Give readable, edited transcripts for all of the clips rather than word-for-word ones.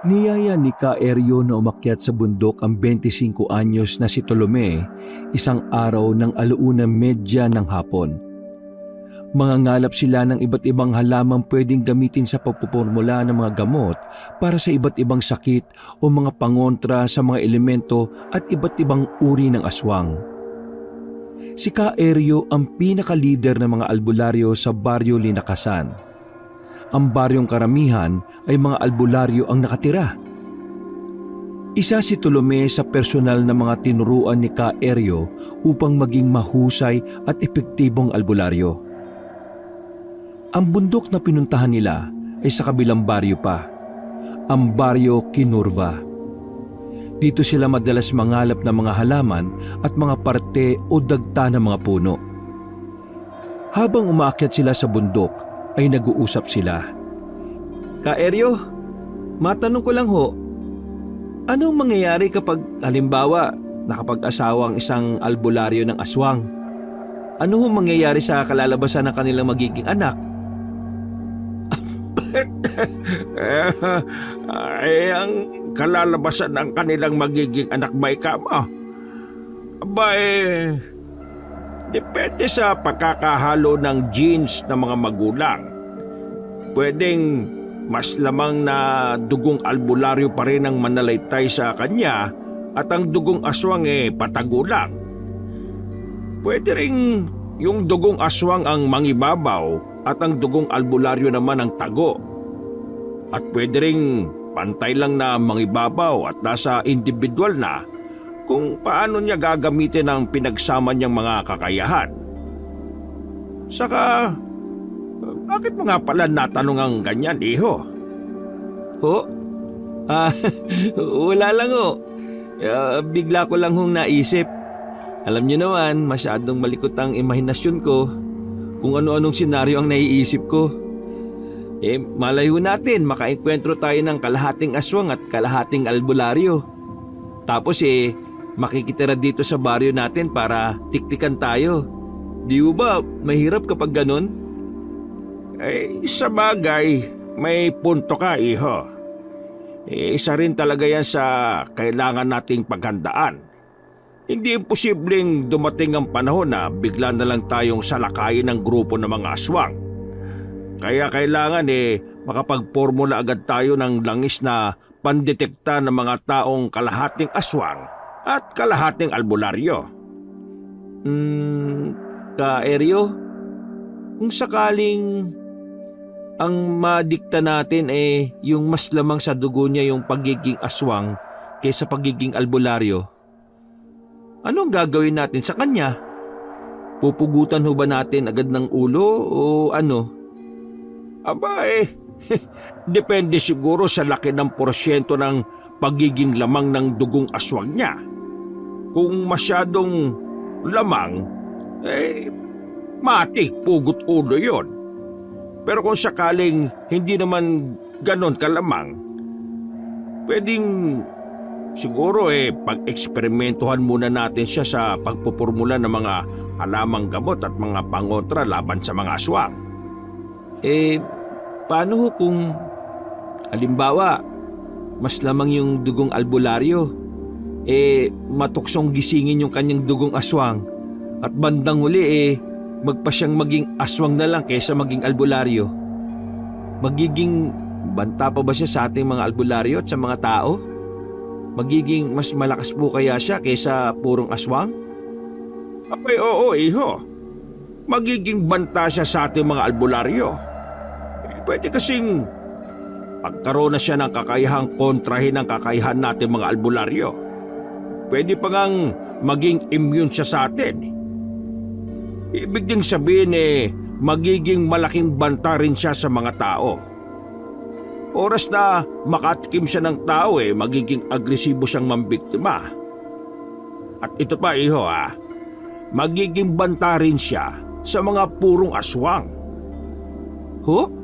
Niyaya ni Caerio na umakyat sa bundok ang 25 anyos na si Tolome isang araw ng 1:30 ng hapon. Mangangalap sila ng iba't ibang halamang pwedeng gamitin sa pagpupormula ng mga gamot para sa iba't ibang sakit o mga pangontra sa mga elemento at iba't ibang uri ng aswang. Si Caerio ang pinaka-leader ng mga albularyo sa baryo Linakasan. Ang baryong karamihan ay mga albularyo ang nakatira. Isa si Tolome sa personal na mga tinuruan ni Caerio upang maging mahusay at epektibong albularyo. Ang bundok na pinuntahan nila ay sa kabilang baryo pa, ang baryo Kinurva. Dito sila madalas mangalap ng mga halaman at mga parte o dagta ng mga puno. Habang umaakyat sila sa bundok, ay nag-uusap sila. Caerio, matanong ko lang ho, anong mangyayari kapag halimbawa nakapag-asawa ang isang albularyo ng aswang? Ano ho mangyayari sa kalalabasan ng kanilang magiging anak? Ay, ang kalalabasan ng kanilang magiging anak ba ikama? Abay, depende sa pagkakahalo ng genes ng mga magulang. Pwedeng mas lamang na dugong albularyo pa rin ang manalaytay sa kanya at ang dugong aswang patagulang. Pwede ring yung dugong aswang ang mangibabaw at ang dugong albularyo naman ang tago. At pwede ring pantay lang na mangibabaw at nasa individual na kung paano niya gagamitin ang pinagsama niyang mga kakayahan. Saka, bakit mo nga pala natanong ang ganyan, iho? Ho? Wala lang ho. Bigla ko lang hong naisip. Alam niyo naman, masyadong malikot ang imahinasyon ko. Kung ano-anong senaryo ang naiisip ko. Malay ho natin, makaenkwentro tayo ng kalahating aswang at kalahating albularyo. Tapos makikitira dito sa baryo natin para tiktikan tayo. Di ba mahirap kapag ganun? Sa bagay, may punto ka, iho. Isa rin talaga yan sa kailangan nating paghandaan. Hindi imposibleng dumating ang panahon na bigla na lang tayong salakayin ng grupo ng mga aswang. Kaya kailangan makapagpormula agad tayo ng langis na pandetekta ng mga taong kalahating aswang at kalahating albularyo. Caerio, kung sakaling ang madikta natin yung mas lamang sa dugo niya yung pagiging aswang kaysa pagiging albularyo, anong gagawin natin sa kanya? Pupugutan ho ba natin agad ng ulo o ano? Aba depende siguro sa laki ng porsyento ng pagiging lamang ng dugong aswang niya. Kung masyadong lamang, matik pugot ulo yon. Pero kung sakaling hindi naman ganon kalamang, pwedeng siguro pag-eksperimentuhan muna natin siya sa pagpupurmula ng mga halamang gamot at mga pangontra laban sa mga aswang. Paano ho kung halimbawa mas lamang yung dugong albularyo, matuksong gisingin yung kanyang dugong aswang at bandang huli magpa siyang maging aswang na lang kaysa maging albularyo? Magiging banta pa ba siya sa ating mga albularyo at sa mga tao? Magiging mas malakas po kaya siya kaysa purong aswang? Abay oo, iho. Magiging banta siya sa ating mga albularyo. Pwede kasing pagkaroon na siya ng kakayahang kontrahin ang kakayahan natin mga albularyo. Pwede pa ngang maging immune siya sa atin. Ibig ding sabihin magiging malaking banta rin siya sa mga tao. Oras na makatikim siya ng tao magiging agresibo siyang mambiktima. At ito pa iho magiging banta rin siya sa mga purong aswang. Ho?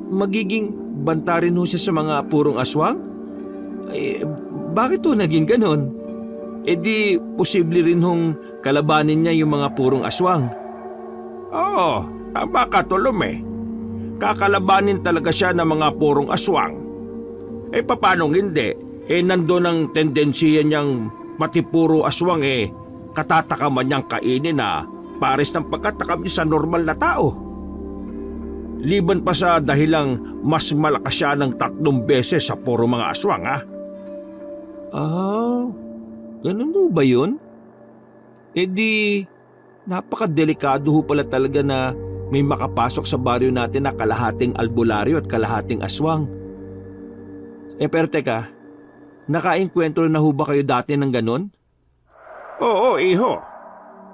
Magiging banta rin ho siya sa mga purong aswang? Bakit ho naging ganon? Di posible rin hong kalabanin niya yung mga purong aswang. Oo, tama ka, Tolome. Kakalabanin talaga siya ng mga purong aswang. Papanong hindi? Nandun ang tendensiya niyang pati puro aswang katatakaman niyang kainin na pares ng pagkatakam niya sa normal na tao. Liban pa sa dahilang mas malakas siya ng 3 beses sa puro mga aswang, ha? Ganun ho ba yun? Di, napakadelikado ho pala talaga na may makapasok sa baryo natin na kalahating albularyo at kalahating aswang. Pero teka, nakaengkwentro na ho ba kayo dati ng ganun? Oo, iho.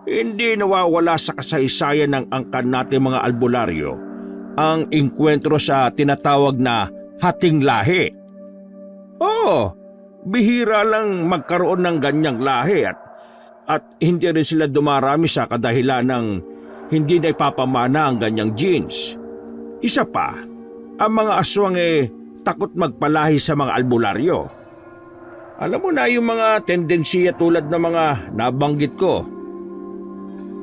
Hindi nawawala sa kasaysayan ng angkan natin mga albularyo ang engkwentro sa tinatawag na hating lahi. Oo, bihira lang magkaroon ng ganyang lahi at hindi rin sila dumarami sa kadahilan ng hindi na ipapamana ang ganyang genes. Isa pa, ang mga aswang takot magpalahi sa mga albularyo. Alam mo na yung mga tendensiya tulad ng mga nabanggit ko.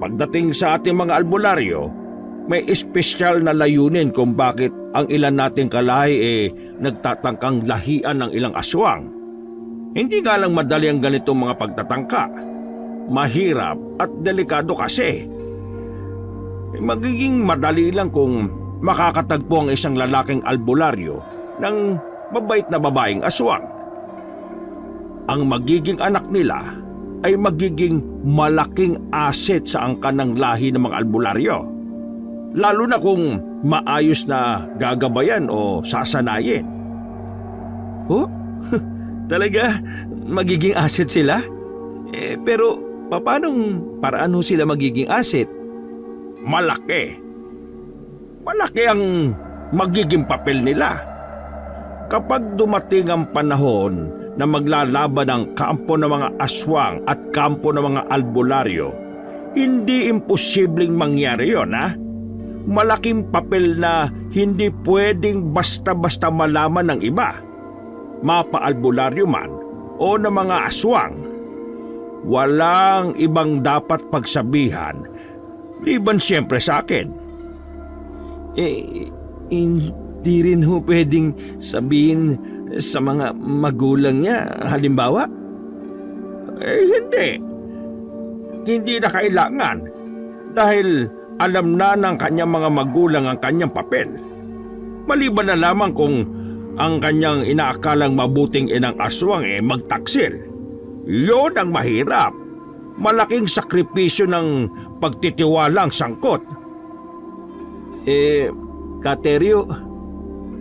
Pagdating sa ating mga albularyo, may espesyal na layunin kung bakit ang ilan nating kalahi nagtatangkang lahian ng ilang aswang. Hindi nga lang madali ang ganitong mga pagtatangka. Mahirap at delikado kasi. Magiging madali lang kung makakatagpo ang isang lalaking albularyo ng mabait na babaeng aswang. Ang magiging anak nila ay magiging malaking asset sa angkan ng lahi ng mga albularyo. Lalo na kung maayos na gagabayan o sasanayin. Oh? Talaga? Magiging asset sila? Pero paanong paraan ho sila magiging asset? Malaki. Malaki ang magiging papel nila. Kapag dumating ang panahon na maglalaban ang kampo ng mga aswang at kampo ng mga albularyo, hindi imposibleng mangyari yon, ha? Malaking papel na hindi pwedeng basta-basta malaman ng iba, mapa-albularyo man o ng mga aswang. Walang ibang dapat pagsabihan, liban siyempre sa akin. Hindi rin ho pwedeng sabihin sa mga magulang niya, halimbawa? Hindi. Hindi na kailangan dahil alam na ng kanyang mga magulang ang kanyang papel. Maliban na lamang kung ang kanyang inaakalang mabuting inang aswang magtaksil. Yun ang mahirap. Malaking sakripisyo ng pagtitiwalang sangkot. Kateryo,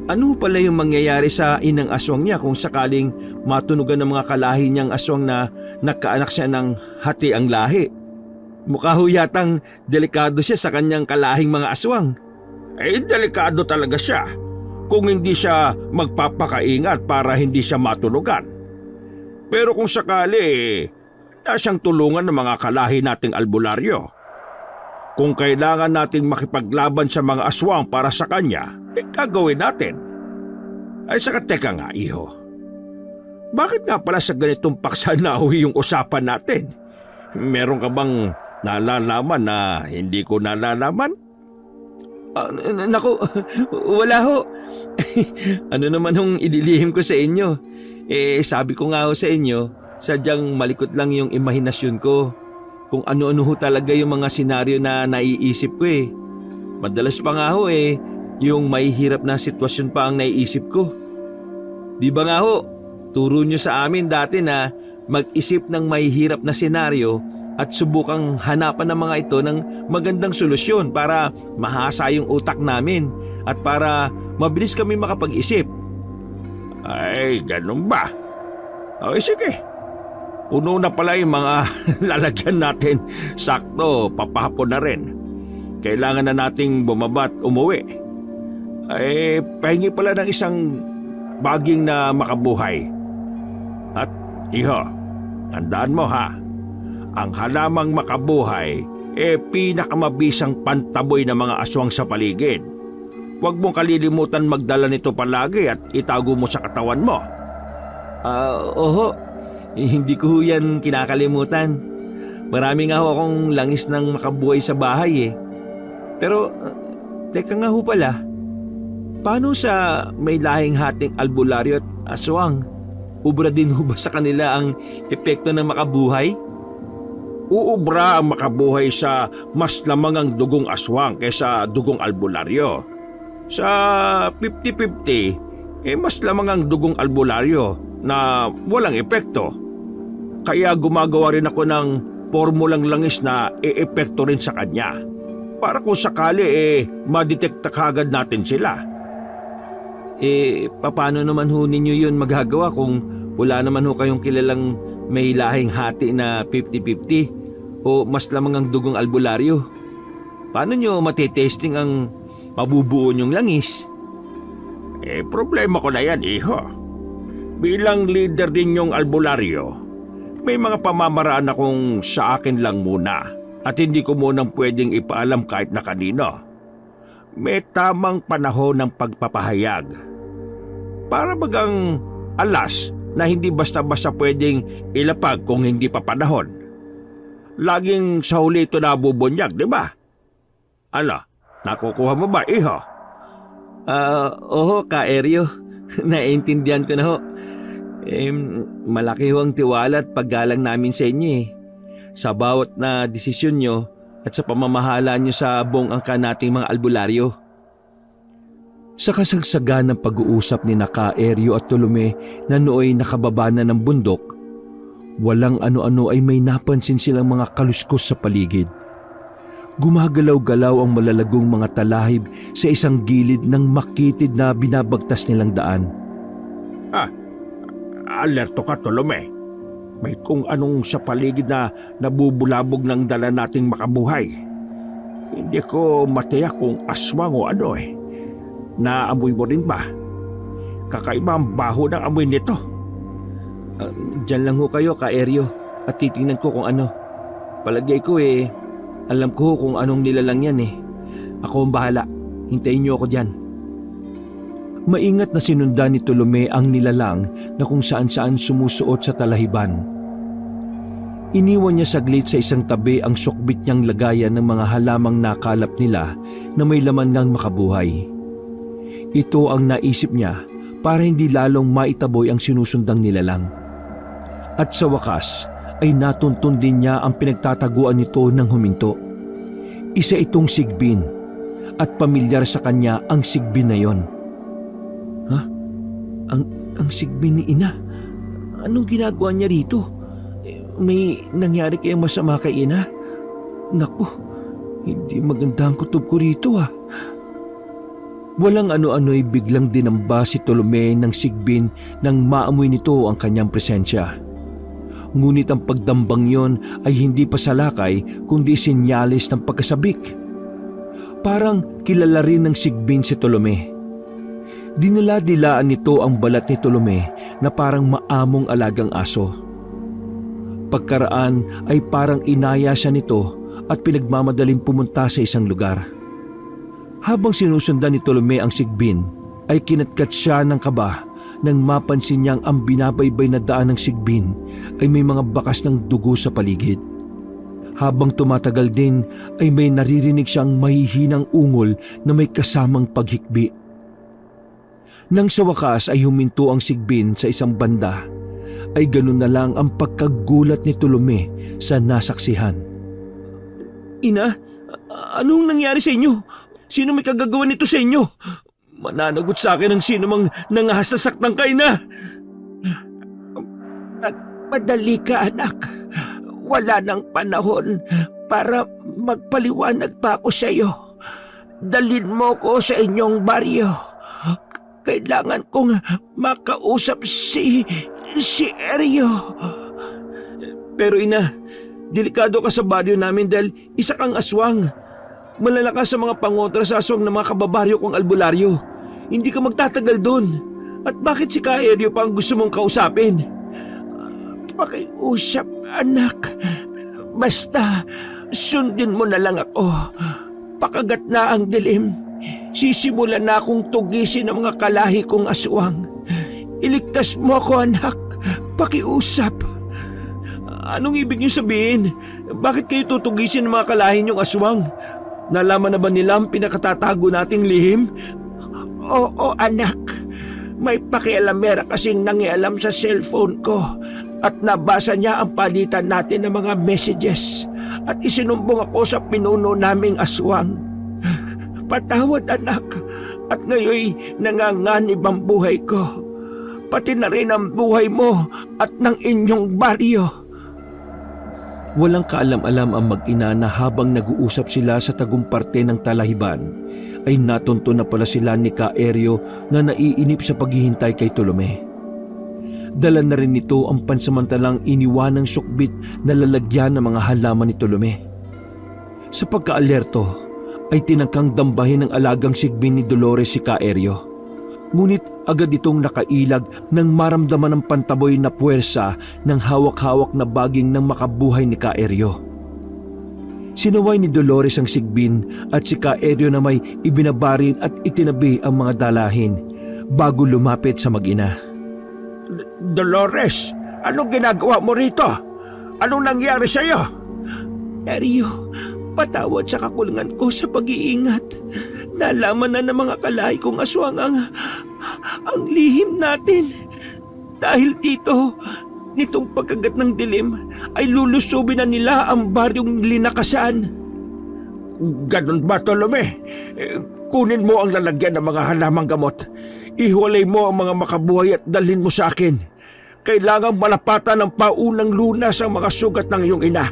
ano pala yung mangyayari sa inang aswang niya kung sakaling matunugan ng mga kalahi niyang aswang na nagkaanak siya ng hati ang lahi? Mukha ho yatang delikado siya sa kanyang kalahing mga aswang. Delikado talaga siya kung hindi siya magpapakaingat para hindi siya matunugan. Pero kung sakali, na siyang tulungan ng mga kalahi nating albularyo. Kung kailangan nating makipaglaban sa mga aswang para sa kanya, gagawin natin. Saka teka nga, iho. Bakit nga pala sa ganitong paksa nauwi yung usapan natin? Meron ka bang nalalaman na hindi ko nalalaman? Naku, wala ho. Ano naman hong idilihim ko sa inyo? Sabi ko nga ho sa inyo, sadyang malikot lang yung imahinasyon ko. Kung ano-ano ho talaga yung mga senaryo na naiisip ko Madalas pa nga ho yung mahihirap na sitwasyon pa ang naiisip ko. Di ba nga ho, turo nyo sa amin dati na mag-isip ng mahihirap na senaryo at subukang hanapan ng mga ito ng magandang solusyon para mahasa yung utak namin at para mabilis kami makapag-isip. Ganun ba? Sige. Puno na pala yung mga lalagyan natin. Sakto, papahapon na rin. Kailangan na nating bumaba at umuwi. Pahingi pala ng isang baging na makabuhay. At iho, tandaan mo ha, ang halamang makabuhay pinakamabisang pantaboy ng mga aswang sa paligid. Huwag mong kalilimutan magdala nito palagi at itago mo sa katawan mo. Oho, hindi ko yan kinakalimutan. Marami nga ho akong langis ng makabuhay sa bahay Pero, teka nga ho pala. Paano sa may lahing hating albularyo at aswang? Ubra din ho ba sa kanila ang epekto ng makabuhay? Uubra ang makabuhay sa mas lamang ang dugong aswang kaysa dugong albularyo. Sa 50-50, mas lamang ang dugong albularyo na walang epekto. Kaya gumagawa rin ako ng formulang langis na e-epekto rin sa kanya. Para kung sakali madetekta kagad natin sila. Paano naman ho ninyo yun magagawa kung wala naman ho kayong kilalang may lahing hati na 50-50 o mas lamang ang dugong albularyo? Paano nyo matitesting ang mabubuo nyong langis? Problema ko na yan, iho. Bilang leader din yung albularyo, may mga pamamaraan akong sa akin lang muna at hindi ko munang pwedeng ipaalam kahit na kanino. May tamang panahon ng pagpapahayag. Para bagang alas na hindi basta-basta pwedeng ilapag kung hindi pa panahon. Laging sa huli ito nabubunyag, di ba? Ano, nakukuha mo ba, iho? Oho, Ka-Eryo. Naiintindihan ko na ho. Malaki ho ang tiwala at paggalang namin sa inyo eh. Sa bawat na desisyon nyo at sa pamamahala nyo sa buong angka nating mga albularyo. Sa kasagsagan ng pag-uusap ni Ka-Eryo at Tolome na nooy nakababa na ng bundok, walang ano-ano ay may napansin silang mga kaluskos sa paligid. Gumagalaw-galaw ang malalagong mga talahib sa isang gilid ng makitid na binabagtas nilang daan. Alerto ka, Tolome. May kung anong sa paligid na nabubulabog ng dala nating makabuhay. Hindi ko matiyak kung aswang o ano eh. Naamoy mo rin ba? Kakaiba ang baho ng amoy nito. Diyan lang ho kayo, Ka-Eryo, at titingnan ko kung ano. Palagay ko alam ko kung anong nilalang yan eh. Ako ang bahala. Hintayin niyo ako dyan. Maingat na sinundan ni Tolome ang nilalang na kung saan-saan sumusuot sa talahiban. Iniwan niya saglit sa isang tabi ang sukbit niyang lagayan ng mga halamang nakalap nila na may laman ngang makabuhay. Ito ang naisip niya para hindi lalong maitaboy ang sinusundang nilalang. At sa wakas ay natuntun din niya ang pinagtataguan nito ng huminto. Isa itong sigbin at pamilyar sa kanya ang sigbin na yon. Ang sigbin ni Ina? Anong ginagawa niya rito? May nangyari kayang masama kay Ina? Naku, hindi maganda ang kutob ko rito Walang ano-ano'y biglang dinamba si Tolome ng sigbin nang maamoy nito ang kanyang presensya. Ngunit ang pagdambang yon ay hindi pasalakay kundi sinyalis ng pagkasabik. Parang kilala rin ng sigbin si Tolome. Dinala-dilaan nito ang balat ni Tolome na parang maamong alagang aso. Pagkaraan ay parang inaya siya nito at pinagmamadaling pumunta sa isang lugar. Habang sinusundan ni Tolome ang sigbin, ay kinatkat siya ng kaba nang mapansin niyang ang binabaybay na daan ng sigbin ay may mga bakas ng dugo sa paligid. Habang tumatagal din ay may naririnig siyang mahihinang ungol na may kasamang paghikbi. Nang sa wakas ay huminto ang sigbin sa isang banda, ay ganun na lang ang pagkagulat ni Tolome sa nasaksihan. Ina, anong nangyari sa inyo? Sino may kagagawa nito sa inyo? Mananagot sa akin ang sino mang nangahasasaktang kay na. Magmadali ka, anak. Wala nang panahon para magpaliwanag pa ako sa iyo. Dalhin mo ko sa inyong baryo. Kailangan kong makausap si Eryo. Pero ina, delikado ka sa baryo namin dahil isa kang aswang. Malalakas sa mga pangontra sa aswang ng mga kababaryo kong albularyo. Hindi ka magtatagal doon. At bakit si Ka-Eryo pa ang gusto mong kausapin? Pakiusap, anak. Basta sundin mo na lang ako. Pakagat na ang dilim. Sisimulan na akong tugisin ang mga kalahi kong aswang. Iligtas mo ako, anak. Pakiusap. Anong ibig niyo sabihin? Bakit kayo tutugisin ng mga kalahi niyong aswang? Nalaman na ba nila ang pinakatatago nating lihim? Oo, anak. May pakialamera kasing nangialam sa cellphone ko at nabasa niya ang palitan natin ng mga messages at isinumbong ako sa pinuno naming aswang. Patawad, anak, at ngayoy nanganganib ang buhay ko. Pati na rin ang buhay mo at ng inyong baryo. Walang kaalam-alam ang mag-ina na habang nag-uusap sila sa tagumparte ng talahiban, ay natunto na pala sila ni Ka-Eryo na naiinip sa paghihintay kay Tolome. Dala na rin nito ang pansamantalang iniwanang sukbit na lalagyan ng mga halaman ni Tolome. Sa pagka-alerto, ay tinangkang dambahin ng alagang sigbin ni Dolores si Ka-Eryo. Ngunit agad itong nakailag nang maramdaman ng pantaboy na puwersa ng hawak-hawak na baging ng makabuhay ni Ka-Eryo. Sinaway ni Dolores ang sigbin at si Ka-Eryo na may ibinabarin at itinabi ang mga dalahin bago lumapit sa mag-ina. Dolores, anong ginagawa mo rito? Anong nangyari sa iyo? Eryo, patawad sa kakulangan ko sa pag-iingat. Nalaman na ng mga kalahi kong aswang ang lihim natin. Dahil dito, nitong pagkagat ng dilim, ay lulusubin na nila ang baryong linakasan. Ganon ba, Tolome? Kunin mo ang lalagyan ng mga halamang gamot. Ihiwalay mo ang mga makabuhay at dalhin mo sa akin. Kailangang malapatan ng paunang lunas ang mga sugat ng iyong ina.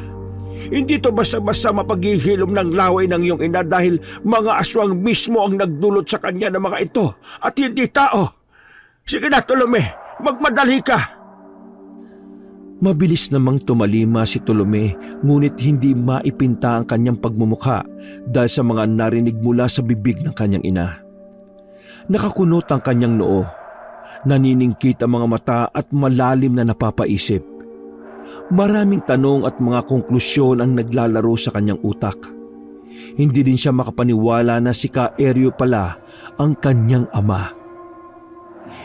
Hindi to basta-basta mapaghihilom ng laway ng iyong ina dahil mga aswang mismo ang nagdulot sa kanya ng mga ito at hindi tao. Sige na, Tolome, magmadali ka. Mabilis namang tumalima si Tolome ngunit hindi maipinta ang kanyang pagmumukha dahil sa mga narinig mula sa bibig ng kanyang ina. Nakakunot ang kanyang noo, naniningkit ang mga mata at malalim na napapaisip. Maraming tanong at mga konklusyon ang naglalaro sa kanyang utak. Hindi din siya makapaniwala na si Ka-Eryo pala ang kanyang ama.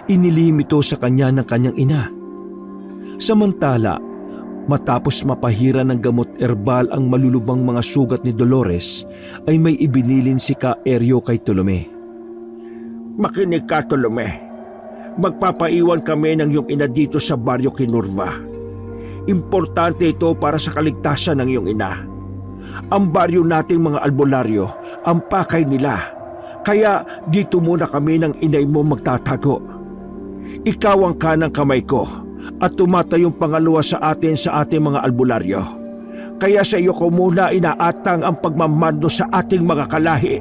Inilihim ito sa kanya ng kanyang ina. Samantala, matapos mapahira ng gamot erbal ang malulubang mga sugat ni Dolores, ay may ibinilin si Ka-Eryo kay Tolome. Makinig ka, Tolome. Magpapaiwan kami ng iyong ina dito sa baryo Kinurva. Importante ito para sa kaligtasan ng iyong ina. Ang baryo nating mga albularyo, ang pakay nila. Kaya dito muna kami ng inay mo magtatago. Ikaw ang kanang kamay ko at tumatayong pangalawa sa atin sa ating mga albularyo. Kaya sa iyo ko muna inaatang ang pagmamando sa ating mga kalahi.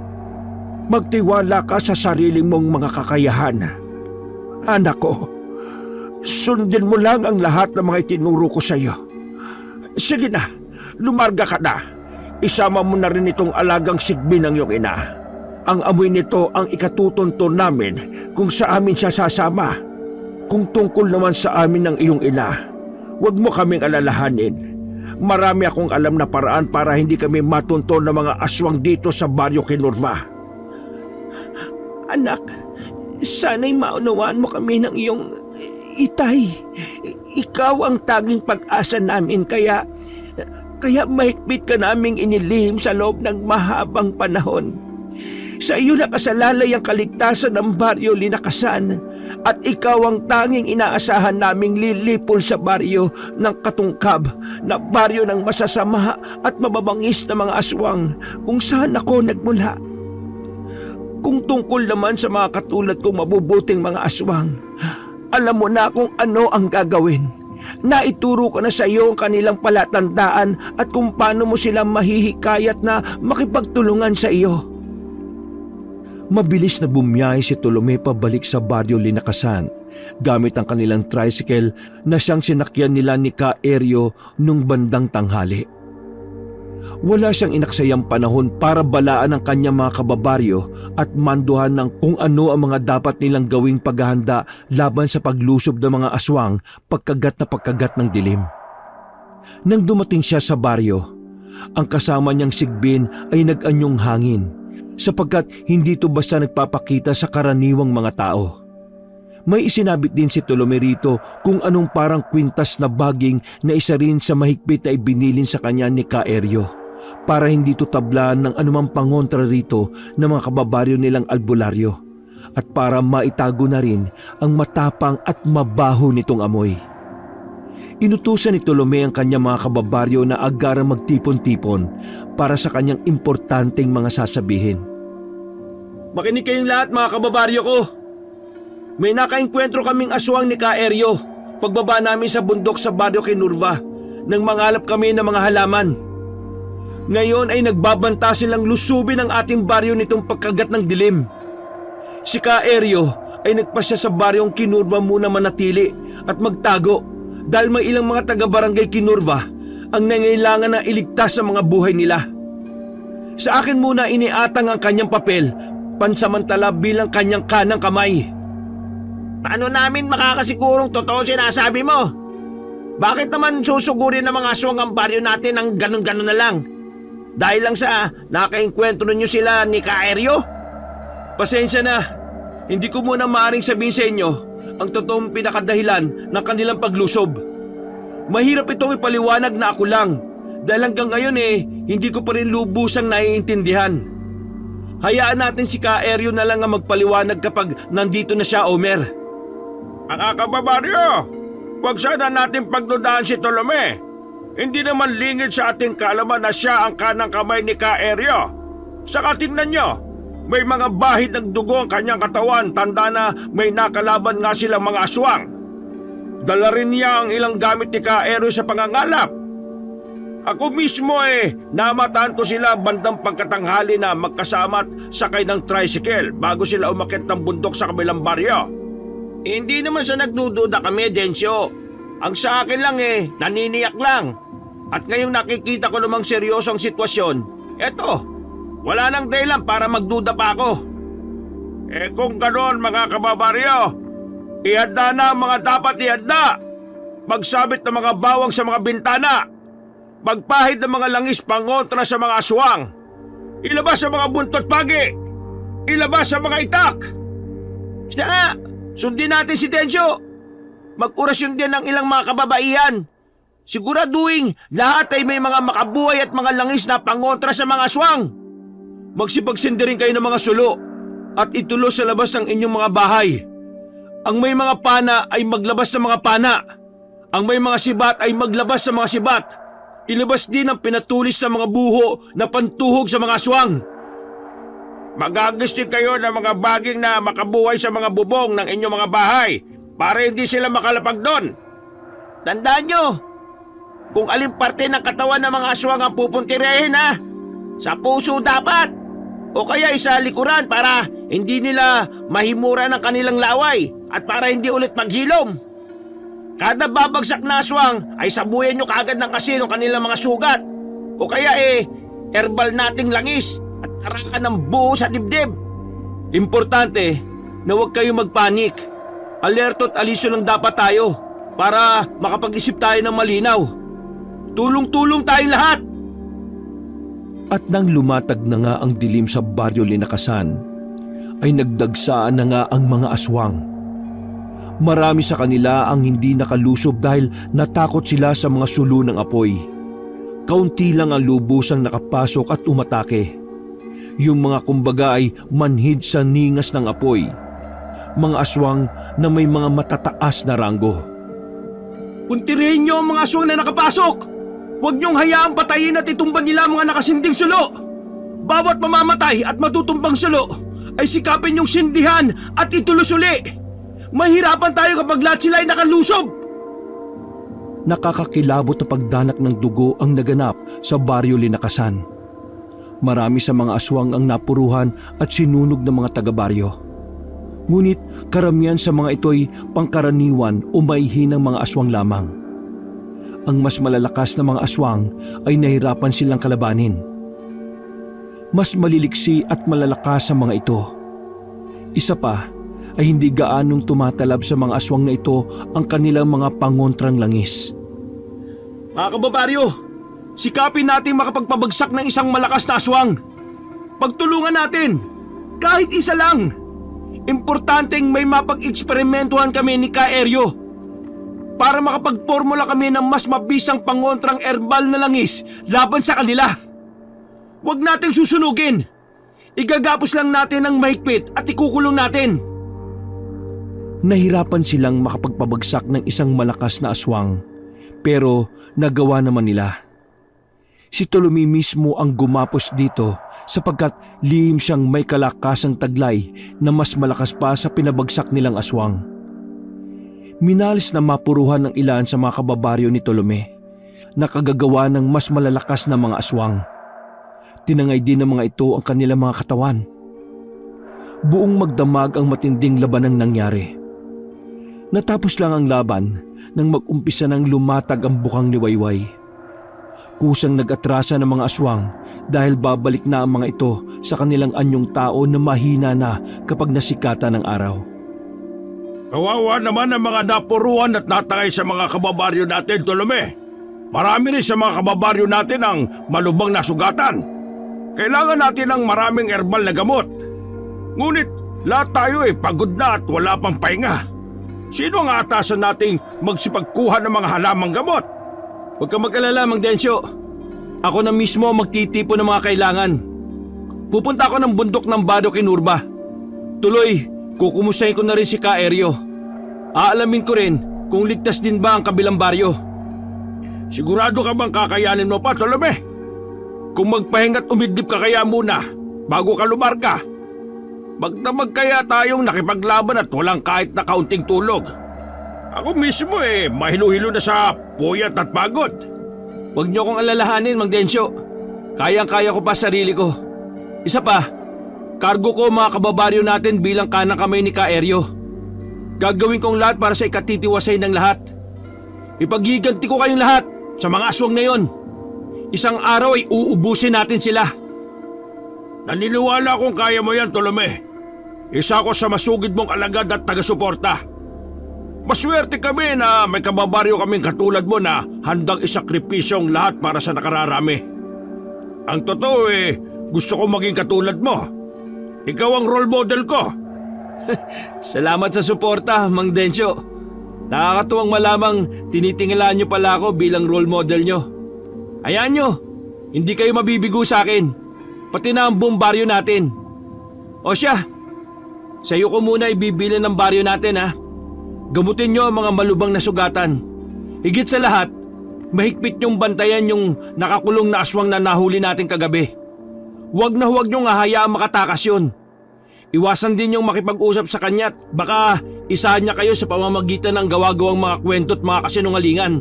Magtiwala ka sa sarili mong mga kakayahan. Anak ko, sundin mo lang ang lahat ng mga itinuro ko sa iyo. Sige na, lumarga ka na. Isama mo na rin itong alagang sigbin ng iyong ina. Ang amoy nito ang ikatutunto namin kung sa amin siya sasama. Kung tungkol naman sa amin ng iyong ina, huwag mo kaming alalahanin. Marami akong alam na paraan para hindi kami matunto ng mga aswang dito sa baryo Kinurva. Anak, sana'y maunawaan mo kami ng iyong itay. Ikaw ang tanging pag-asa namin kaya mahigpit ka naming inilihim sa loob ng mahabang panahon. Sa iyo nakasalalay ang kaligtasan ng baryo Linakasan at ikaw ang tanging inaasahan naming lilipol sa baryo ng Katungkab na baryo ng masasama at mababangis na mga aswang kung saan ako nagmula. Kung tungkol naman sa mga katulad kong mabubuting mga aswang, alam mo na kung ano ang gagawin. Naituro ko na sa iyo ang kanilang palatandaan at kung paano mo sila mahihikayat na makipagtulungan sa iyo. Mabilis na bumiyahe si Tolome pabalik sa baryo Linakasan gamit ang kanilang tricycle na siyang sinakyan nila ni Ka-Eryo nung bandang tanghali. Wala siyang inaksayang panahon para balaan ang kanyang mga kababaryo at manduhan ng kung ano ang mga dapat nilang gawing paghahanda laban sa paglusob ng mga aswang pagkagat ng dilim. Nang dumating siya sa baryo, ang kasama niyang sigbin ay nag-anyong hangin sapagkat hindi ito basta nagpapakita sa karaniwang mga tao. May isinabit din si Tolome rito kung anong parang kwintas na baging na isa rin sa mahigpit na ibinilin sa kanya ni Ka-Eryo para hindi ito tablaan ng anumang pangontra rito ng mga kababaryo nilang albularyo at para maitago na rin ang matapang at mabaho nitong amoy. Inutusan ni Tolome ang kanyang mga kababaryo na agarang magtipon-tipon para sa kanyang importanteng mga sasabihin. Makinig kayong lahat mga kababaryo ko. May nakaengkwentro kaming aswang ni Kaeryo pagbaba namin sa bundok sa baryo Kinurva nang mangalap kami ng mga halaman. Ngayon ay nagbabanta silang lusubin ang ating baryo nitong pagkagat ng dilim. Si Kaeryo ay nagpasya sa baryong Kinurva muna manatili at magtago dahil may ilang mga taga-barangay Kinurva ang nangailangan na iligtas sa mga buhay nila. Sa akin muna iniatang ang kanyang papel pansamantala bilang kanyang kanang kamay. Paano namin makakasigurong totoo sinasabi mo? Bakit naman susugurin ng mga aswang ang baryo natin ng ganun-ganun na lang? Dahil lang sa nakaengkwentro ninyo sila ni Kaeryo? Pasensya na, hindi ko muna maaaring sabihin sa inyo ang totoong pinakadahilan ng kanilang paglusob. Mahirap itong ipaliwanag na ako lang dahil hanggang ngayon hindi ko pa rin lubusang naiintindihan. Hayaan natin si Kaeryo na lang ang magpaliwanag kapag nandito na siya, Omer. Mga kababaryo, huwag sana natin pagdudahan si Tolome. Hindi naman lingid sa ating kaalaman na siya ang kanang kamay ni Kaeryo. Saka tingnan nyo, may mga bahid ng dugo ang kanyang katawan, tanda na may nakalaban nga silang mga aswang. Dala rin niya ang ilang gamit ni Kaeryo sa pangangalap. Ako mismo namataan ko sila bandang pagkatanghali na magkasama at sakay ng tricycle bago sila umakyat ng bundok sa kabilang baryo. Hindi naman sa nagdududa kami, Densyo. Ang sa akin lang naniniyak lang. At ngayong nakikita ko namang seryosong sitwasyon, eto, wala nang dahilan para magduda pa ako. Kung ganon mga kababaryo, ihanda na ang mga dapat ihanda. Magsabit ng mga bawang sa mga bintana. Magpahid ng mga langis pangontra sa mga aswang. Ilabas ang mga buntot pagi. Ilabas ang mga itak. Siya nga, sundin natin si Tensyo. Mag-orasyon din ng ilang mga kababaihan. Siguraduhin lahat ay may mga makabuhay at mga langis na pangontra sa mga aswang. Magsipagsindi rin kayo ng mga sulo at itulo sa labas ng inyong mga bahay. Ang may mga pana ay maglabas ng mga pana. Ang may mga sibat ay maglabas ng mga sibat. Ilabas din ang pinatulis ng mga buho na pantuhog sa mga aswang. Magagis din kayo ng mga baging na makabuhay sa mga bubong ng inyong mga bahay para hindi sila makalapag doon. Tandaan nyo, kung alin parte ng katawan ng mga aswang ang pupuntirehin sa puso dapat o kaya sa likuran para hindi nila mahimura ng kanilang laway at para hindi ulit maghilom. Kada babagsak na aswang ay sabuyan nyo kaagad ng kasi ng kanilang mga sugat o kaya herbal nating langis at tarakan ng buo sa dibdib. Importante na huwag kayo magpanik. Alerto at aliso lang dapat tayo para makapag-isip tayo ng malinaw. Tulong-tulong tayong lahat. At nang lumatag na nga ang dilim sa baryo Linakasan, ay nagdagsaan na nga ang mga aswang. Marami sa kanila ang hindi nakalusob dahil natakot sila sa mga sulo ng apoy. Kaunti lang ang lubusang nakapasok at umatake. Yung mga kumbaga ay manhid sa ningas ng apoy. Mga aswang na may mga matataas na ranggo. Puntirin nyo ang mga aswang na nakapasok! Huwag niyong hayaang patayin at itumban nila ang mga nakasinding sulo! Bawat mamamatay at matutumbang sulo ay sikapin niyong sindihan at itulos uli! Mahirapan tayo kapag lahat sila ay nakalusob! Nakakakilabot na pagdanak ng dugo ang naganap sa baryo Linakasan. Marami sa mga aswang ang napuruhan at sinunog ng mga taga-baryo. Ngunit karamihan sa mga ito'y pangkaraniwan o maihinang mga aswang lamang. Ang mas malalakas na mga aswang ay nahirapan silang kalabanin. Mas maliliksi at malalakas sa mga ito. Isa pa ay hindi gaanong tumatalab sa mga aswang na ito ang kanilang mga pangontrang langis. Mga kababaryo, sikapin natin makapagpabagsak ng isang malakas na aswang. Pagtulungan natin, kahit isa lang. Importanteng may mapag-eksperimentuhan kami ni Kaeryo para makapagpormula kami ng mas mabisang pangontrang herbal na langis laban sa kanila. Huwag nating susunugin. Igagapos lang natin ang mahigpit at ikukulong natin. Nahirapan silang makapagpabagsak ng isang malakas na aswang, pero nagawa naman nila. Si Tolome mismo ang gumapos dito sapagkat lihim siyang may kalakasang taglay na mas malakas pa sa pinabagsak nilang aswang. Minalis na mapuruhan ng ilan sa mga kababaryo ni Tolome na kagagawa ng mas malalakas na mga aswang. Tinangay din ng mga ito ang kanilang mga katawan. Buong magdamag ang matinding labanang nangyari. Natapos lang ang laban nang mag-umpisa ng lumatag ang bukang ni Wayway. Kusang nag-atrasa ng mga aswang dahil babalik na ang mga ito sa kanilang anyong tao na mahina na kapag nasikata ng araw. Kawawa naman ang mga napuruan at natangay sa mga kababaryo natin, Tolome. Marami rin sa mga kababaryo natin ang malubhang nasugatan. Kailangan natin ng maraming herbal na gamot. Ngunit lahat tayo pagod na at wala pang pahinga. Sino ang aatasan nating magsipagkuha ng mga halamang gamot? Huwag ka mag-alala, Mang Densyo. Ako na mismo magtitipo ng mga kailangan. Pupunta ako ng bundok ng Bado Kinurba. Tuloy, kukumustahin ko na rin si Kaeryo. Aalamin ko rin kung ligtas din ba ang kabilang baryo. Sigurado ka bang kakayanin mo pa, Tolome? Kung magpahinga't umidlip ka kaya muna bago ka lumarga. Magdamag kaya tayong nakipaglaban at walang kahit na kaunting tulog. Ako mismo mahilo-hilo na sa puyat at pagod. Huwag niyo akong alalahanin, Mang Densyo. Kayang-kaya ko pa sarili ko. Isa pa, kargo ko mga kababaryo natin bilang kanang kamay ni Kaeryo. Gagawin kong lahat para sa ikatitiwasay ng lahat. Ipagiganti ko kayong lahat sa mga aswang na yon. Isang araw ay uubusin natin sila. Naniniwala kong kaya mo yan, Tolome. Isa ko sa masugid mong alagad at taga-suporta. Maswerte kami na may kababaryo kaming katulad mo na handang isakripisyong lahat para sa nakararami. Ang totoo gusto ko maging katulad mo. Ikaw ang role model ko. Salamat sa suporta, Mang Densyo. Nakakatuwang malamang tinitingilan niyo pala ako bilang role model niyo. Hayaan niyo, hindi kayo mabibigo sa akin. Pati na ang buong baryo natin. O siya, sa iyo ko muna ibibili ng baryo natin ha. Gamutin niyo ang mga malubhang na sugatan. Higit sa lahat, mahigpit niyong bantayan yung nakakulong na aswang na nahuli natin kagabi. Huwag niyong hahayaang makatakas yun. Iwasan din yung makipag-usap sa kanya at baka isahan niya kayo sa pamamagitan ng gawa-gawang mga kwento at mga kasinungalingan.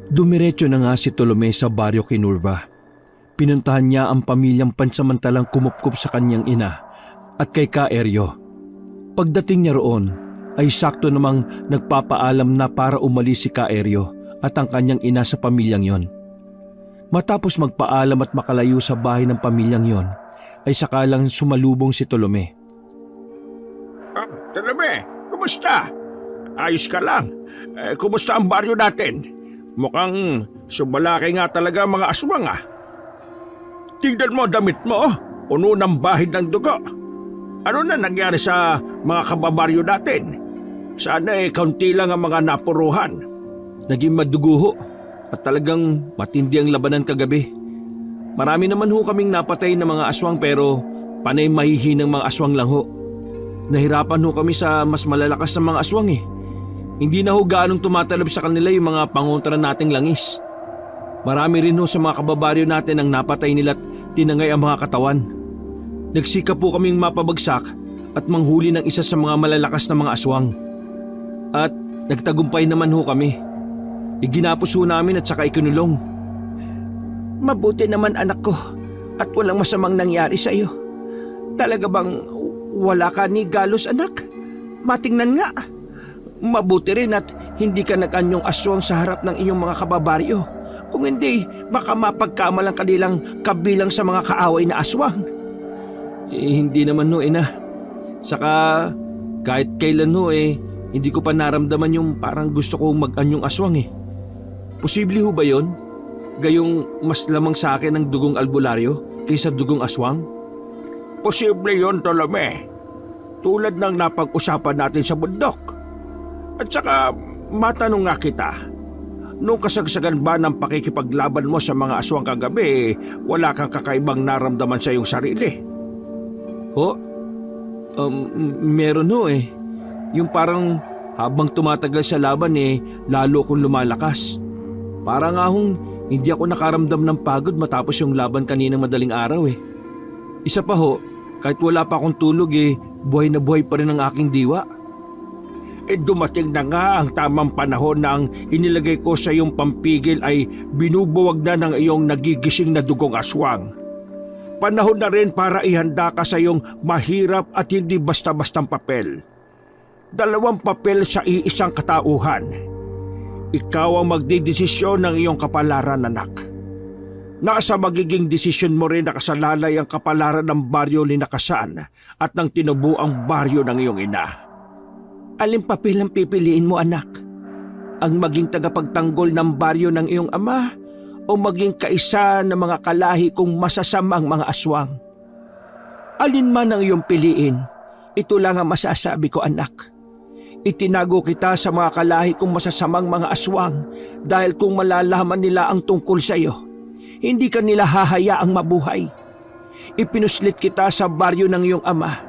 Dumiretso na nga si Tolome sa baryo Kinurva. Pinuntahan niya ang pamilyang pansamantalang kumupkup sa kanyang ina at kay Kaeryo. Pagdating niya roon ay sakto namang nagpapaalam na para umalis si Kaeryo at ang kanyang ina sa pamilyang yon. Matapos magpaalam at makalayo sa bahay ng pamilyang yon, ay sakalang sumalubong si Tolome. Tolome, kumusta? Ayos ka lang. Kumusta ang baryo natin? Mukhang sumalaki nga talaga ang mga aswang Tignan mo damit mo, puno ng bahid ng dugo. Ano na nangyari sa mga kababaryo natin? Sana kaunti lang ang mga napuruhan. Naging maduguho at talagang matindi ang labanan kagabi. Marami naman ho kaming napatay na mga aswang pero panay mahihinang mga aswang lang ho. Nahirapan ho kami sa mas malalakas na mga aswang Hindi na ho gaanong tumatalab sa kanila yung mga pangontra nating langis. Marami rin ho sa mga kababaryo natin ang napatay nila at tinangay ang mga katawan. Nagsikap po kaming mapabagsak at manghuli ng isa sa mga malalakas na mga aswang. At nagtagumpay naman ho kami. Iginapos ho namin at saka ikinulong. Mabuti naman anak ko at walang masamang nangyari sa iyo. Talaga bang wala ka ni galos anak? Matingnan nga. Mabuti rin at hindi ka nag-anyong aswang sa harap ng iyong mga kababaryo. Kung hindi, baka mapagkamalang kanilang kabilang sa mga kaaway na aswang. Hindi naman ho, ina. Saka kahit kailan ho hindi ko pa naramdaman yung parang gusto kong mag-anyong aswang Posible ho ba yon? Gayong mas lamang sa akin ang dugong albularyo kaysa dugong aswang? Posible yon, Tolome. Tulad ng napag-usapan natin sa bundok. At saka matanong nga kita, nung kasagsagan ba ng pakikipaglaban mo sa mga aswang kagabi, wala kang kakaibang naramdaman sa iyong sarili? Ho? Meron ho eh. Yung parang habang tumatagal sa laban lalo akong lumalakas. Para nga hong hindi ako nakaramdam ng pagod matapos yung laban kaninang madaling araw eh. Isa pa ho, kahit wala pa akong tulog buhay na buhay pa rin ang aking diwa. Dumating na nga ang tamang panahon na ang inilagay ko sa iyong pampigil ay binubuwag na ng iyong nagigising na dugong aswang. Panahon na rin para ihanda ka sa iyong mahirap at hindi basta-bastang papel. 2 papel sa iisang katauhan. Ikaw ang magdidesisyon ng iyong kapalaran, anak. Nasa magiging desisyon mo rin nakasalalay ang kapalaran ng baryo Linakasan at ng tinubuang baryo ng iyong ina. Alin papel ang pipiliin mo, anak? Ang maging tagapagtanggol ng baryo ng iyong ama o maging kaisa ng mga kalahi kong masasamang mga aswang? Alin man ang iyong piliin, ito lang ang masasabi ko, anak. Itinago kita sa mga kalahi kong masasamang mga aswang dahil kung malalaman nila ang tungkol sa iyo, hindi ka nila hahayaang mabuhay. Ipinuslit kita sa baryo ng iyong ama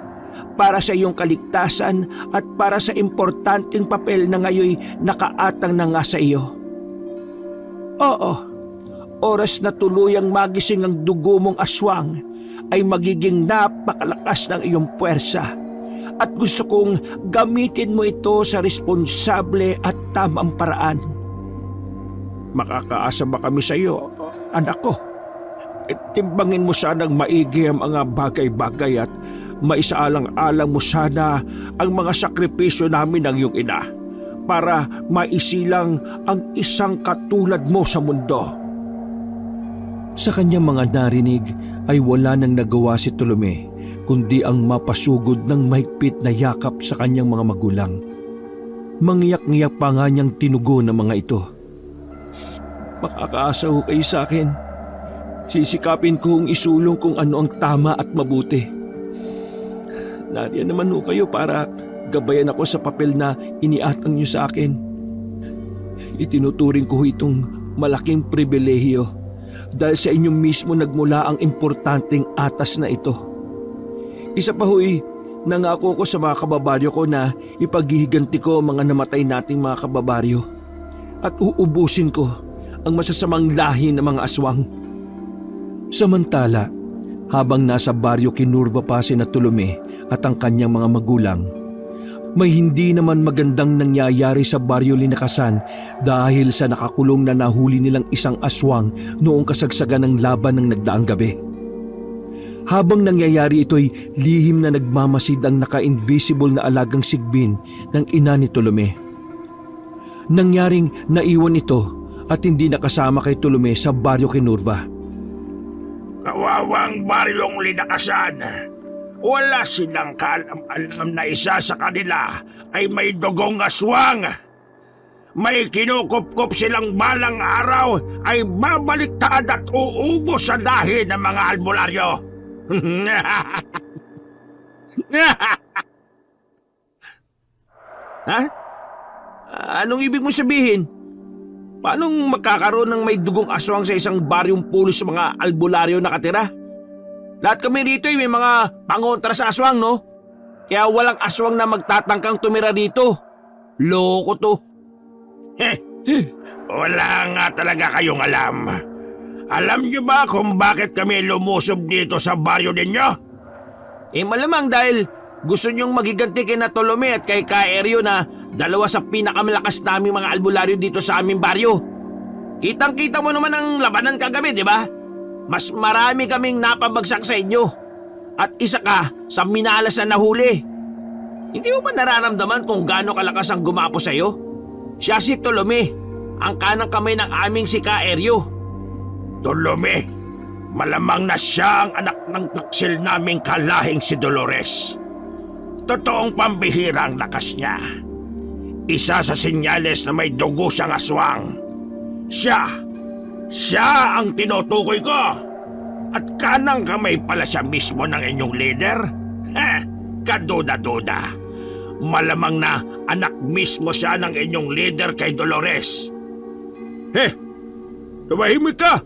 para sa iyong kaligtasan at para sa importanteng papel na ngayoy nakaatang na nga sa iyo. Oo, oras na tuluyang magising ang dugo mong aswang ay magiging napakalakas ng iyong puwersa at gusto kong gamitin mo ito sa responsable at tamang paraan. Makakaasa ba kami sa iyo, anak ko? Timbangin mo sanang maigi ang mga bagay-bagay at maisaalang-alang mo sana ang mga sakripisyo namin ng iyong ina para maisilang ang isang katulad mo sa mundo. Sa kanyang mga narinig ay wala nang nagawa si Tolome kundi ang mapasugod ng mahigpit na yakap sa kanyang mga magulang. Mangiyak-ngiyak pa nga niyang tinugo ng mga ito. Makakaasa ho kayo sa akin. Sisikapin kong isulong kung ano ang tama at mabuti. Nariyan naman ho kayo para gabayan ako sa papel na iniatang niyo sa akin. Itinuturing ko itong malaking pribilehiyo dahil sa inyo mismo nagmula ang importanteng atas na ito. Isa pa ho'y nangako ko sa mga kababaryo ko na ipaghihiganti ko ang mga namatay nating mga kababaryo at uubusin ko ang masasamang lahi ng mga aswang. Samantala, habang nasa baryo Kinurva pa si Tolome at ang kanyang mga magulang, may hindi naman magandang nangyayari sa baryo Linakasan dahil sa nakakulong na nahuli nilang isang aswang noong kasagsagan ng laban ng nagdaang gabi. Habang nangyayari ito'y lihim na nagmamasid ang naka-invisible na alagang sigbin ng ina ni Tolome. Nangyaring naiwan ito at hindi nakasama kay Tolome sa baryo Kinurva. Kawawang baryong Linakasan. Wala silang kaalam-alam na isa sa kanila ay may dugong aswang. May kinukupkup silang balang araw ay babaliktad at uubos sa lahi ng mga albularyo. Ha? Anong ibig mo sabihin? Paanong magkakaroon ng may dugong aswang sa isang baryong pulos sa mga albularyo nakatira? Lahat kami rito ay may mga pangontra sa aswang, no? Kaya walang aswang na magtatangkang tumira dito. Loko to. Wala nga talaga kayong alam. Alam niyo ba kung bakit kami lumusob dito sa baryo ninyo? Malamang dahil gusto niyong magiganti kay Tolome at kay Kaeryo na dalawa sa pinakamalakas naming mga albularyo dito sa aming baryo. Kitang-kita mo naman ang labanan kagabi, di ba? Mas marami kaming napabagsak sa inyo. At isa ka sa minalas na nahuli. Hindi mo ba nararamdaman kung gaano kalakas ang gumapo sa iyo? Siya si Tolome, ang kanang kamay ng aming si Kaeryo. Tolome, malamang na siya ang anak ng taksil naming kalahing si Dolores. Totoong pambihira ang lakas niya. Isa sa senyales na may dugo siyang aswang. Siya ang tinutukoy ko. At kanang kamay pala siya mismo ng inyong leader? Kaduda-duda. Malamang na anak mismo siya ng inyong leader kay Dolores. Tumahimik ka!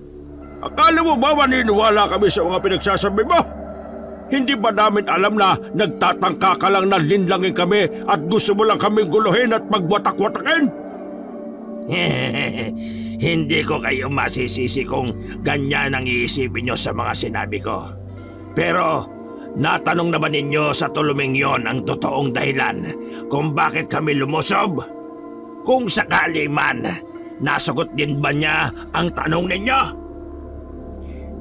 Akala mo ba maniniwala kami sa mga pinagsasabi mo? Hindi ba namin alam na nagtatangka ka lang na linlangin kami at gusto mo lang kaming guluhin at magwatak-watakin? Hindi ko kayo masisisi kung ganyan ang iisipin nyo sa mga sinabi ko. Pero natanong naman ninyo sa tuluming yon ang totoong dahilan kung bakit kami lumusob? Kung sakali man, nasagot din ba niya ang tanong ninyo?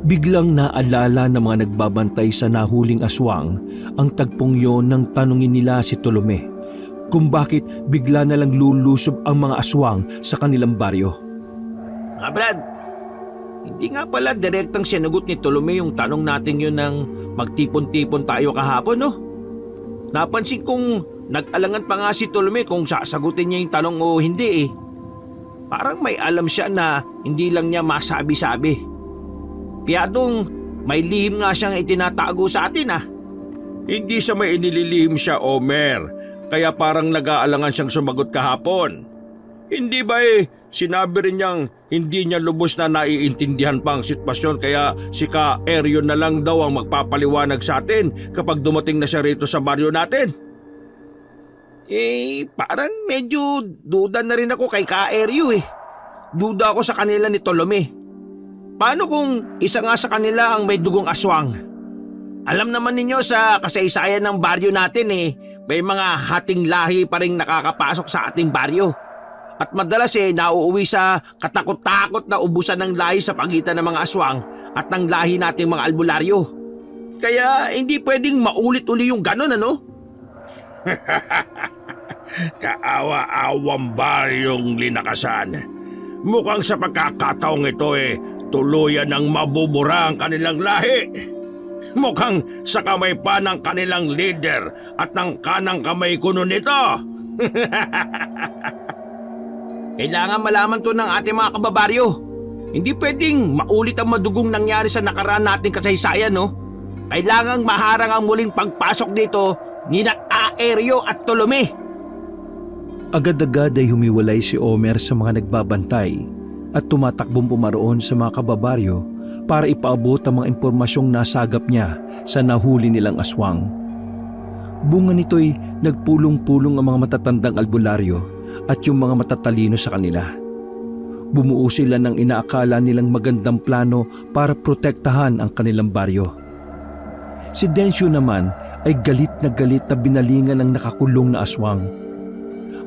Biglang naalala ng mga nagbabantay sa nahuling aswang ang tagpong yon nang tanungin nila si Tolome kung bakit bigla na lang lulusob ang mga aswang sa kanilang baryo. Brad, hindi nga pala direktang sinagot ni Tolome yung tanong natin yun ng magtipon-tipon tayo kahapon, no? Napansin kong nag-alangan pa nga si Tolome kung sasagutin niya yung tanong o hindi eh. Parang may alam siya na hindi lang niya masabi-sabi. Piyadong may lihim nga siyang itinatago sa atin ah. Hindi sa may inililihim siya, Omer. Kaya parang nag-aalangan siyang sumagot kahapon. Hindi ba sinabi rin niyang hindi niya lubos na naiintindihan pa ang sitwasyon kaya si Ka Eryo na lang daw ang magpapaliwanag sa atin kapag dumating na siya rito sa baryo natin? Parang medyo duda na rin ako kay Ka Eryo eh. Duda ako sa kanila ni Tolome. Paano kung isa nga sa kanila ang may dugong aswang? Alam naman ninyo sa kasaysayan ng baryo natin may mga hating lahi pa rin nakakapasok sa ating baryo. At madalas nauuwi sa katakot-takot na ubusan ng lahi sa pagitan ng mga aswang at ng lahi nating mga albularyo. Kaya hindi pwedeng maulit-uli yung ganon, ano? Kaawa-awang baryong linakasan. Mukhang sa pagkakataong ito tuluyan ng mabubura ang kanilang lahi. Mukhang sa kamay pa ng kanilang leader at ng kanang kamay kuno nito. Kailangan malaman to ng ating mga kababaryo. Hindi pwedeng maulit ang madugong nangyari sa nakaraan nating kasaysayan, no? Kailangang maharang ang muling pagpasok dito ni na Aeryo at Tolome. Agad-agad ay humiwalay si Omer sa mga nagbabantay at tumatakbong pumaroon sa mga kababaryo para ipaabot ang mga impormasyong nasagap niya sa nahuli nilang aswang. Bunga nito'y nagpulong-pulong ang mga matatandang albularyo at yung mga matatalino sa kanila. Bumuo sila ng inaakala nilang magandang plano para protektahan ang kanilang baryo. Si Densyo naman ay galit na binalingan ng nakakulong na aswang.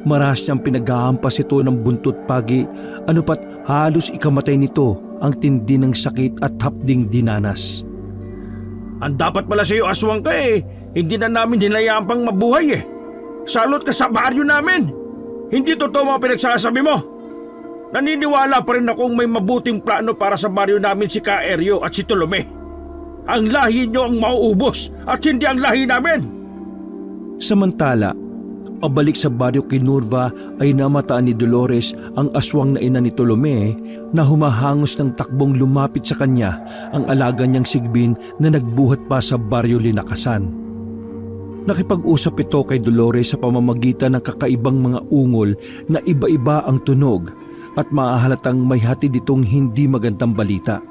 Maras niyang pinaghahampas ito ng buntot pagi, ano pat halos ikamatay nito ang tindi ng sakit at hapding dinanas. Ang dapat pala sa iyo aswang ka hindi na namin hinayaan pang mabuhay Salot ka sa baryo namin. Hindi totoo mga pinagsasabi mo. Naniniwala pa rin akong may mabuting plano para sa baryo namin si Ka Eryo at si Tolome. Ang lahi niyo ang mauubos at hindi ang lahi namin. Samantala, pabalik sa baryo Kinurva ay namataan ni Dolores ang aswang na ina ni Tolome na humahangos ng takbong lumapit sa kanya ang alaga niyang sigbin na nagbuhat pa sa baryo Linakasan. Nakipag-usap ito kay Dolores sa pamamagitan ng kakaibang mga ungol na iba-iba ang tunog at maahalatang may hatid itong hindi magandang balita.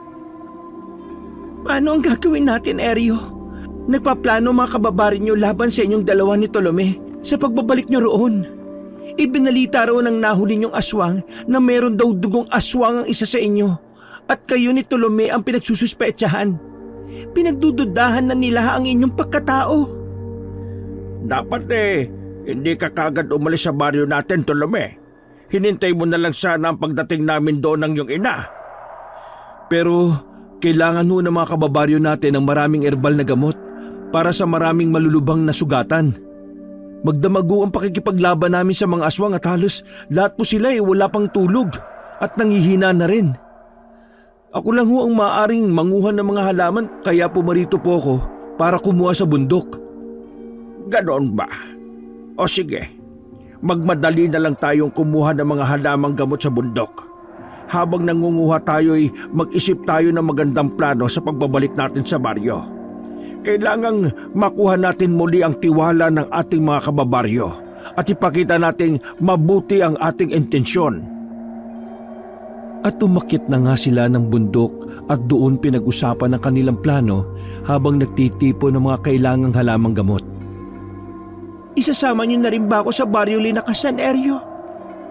Paano ang gagawin natin, Eryo? Nagpaplano mga kababarin niyo laban sa inyong dalawa ni Tolome sa pagbabalik niyo roon. Ibinalita raw ng nahuli niyong aswang na meron daw dugong aswang ang isa sa inyo at kayo ni Tolome ang pinagsususpetsahan. Pinagdududahan na nila ang inyong pagkatao. Dapat hindi ka kagad umalis sa baryo natin, Tolome. Hinintay mo na lang sana ang pagdating namin doon ng iyong ina. Pero kailangan ho ng mga kababaryo natin ng maraming herbal na gamot para sa maraming malulubang na sugatan. Magdamago ang pakikipaglaban namin sa mga aswang at halos lahat po sila wala pang tulog at nangihina na rin. Ako lang ho ang maaaring manguha ng mga halaman kaya pumarito po ako para kumuha sa bundok. Ganoon ba? O sige, magmadali na lang tayong kumuha ng mga halamang gamot sa bundok. Habang nangunguha tayo'y mag-isip tayo ng magandang plano sa pagbabalik natin sa baryo. Kailangang makuha natin muli ang tiwala ng ating mga kababaryo at ipakita nating mabuti ang ating intensyon. At umakyat na nga sila ng bundok at doon pinag-usapan ang kanilang plano habang nagtitipon ng mga kailangang halamang gamot. Isasama niyo na rin ba ako sa baryo Linakasan, Eryo?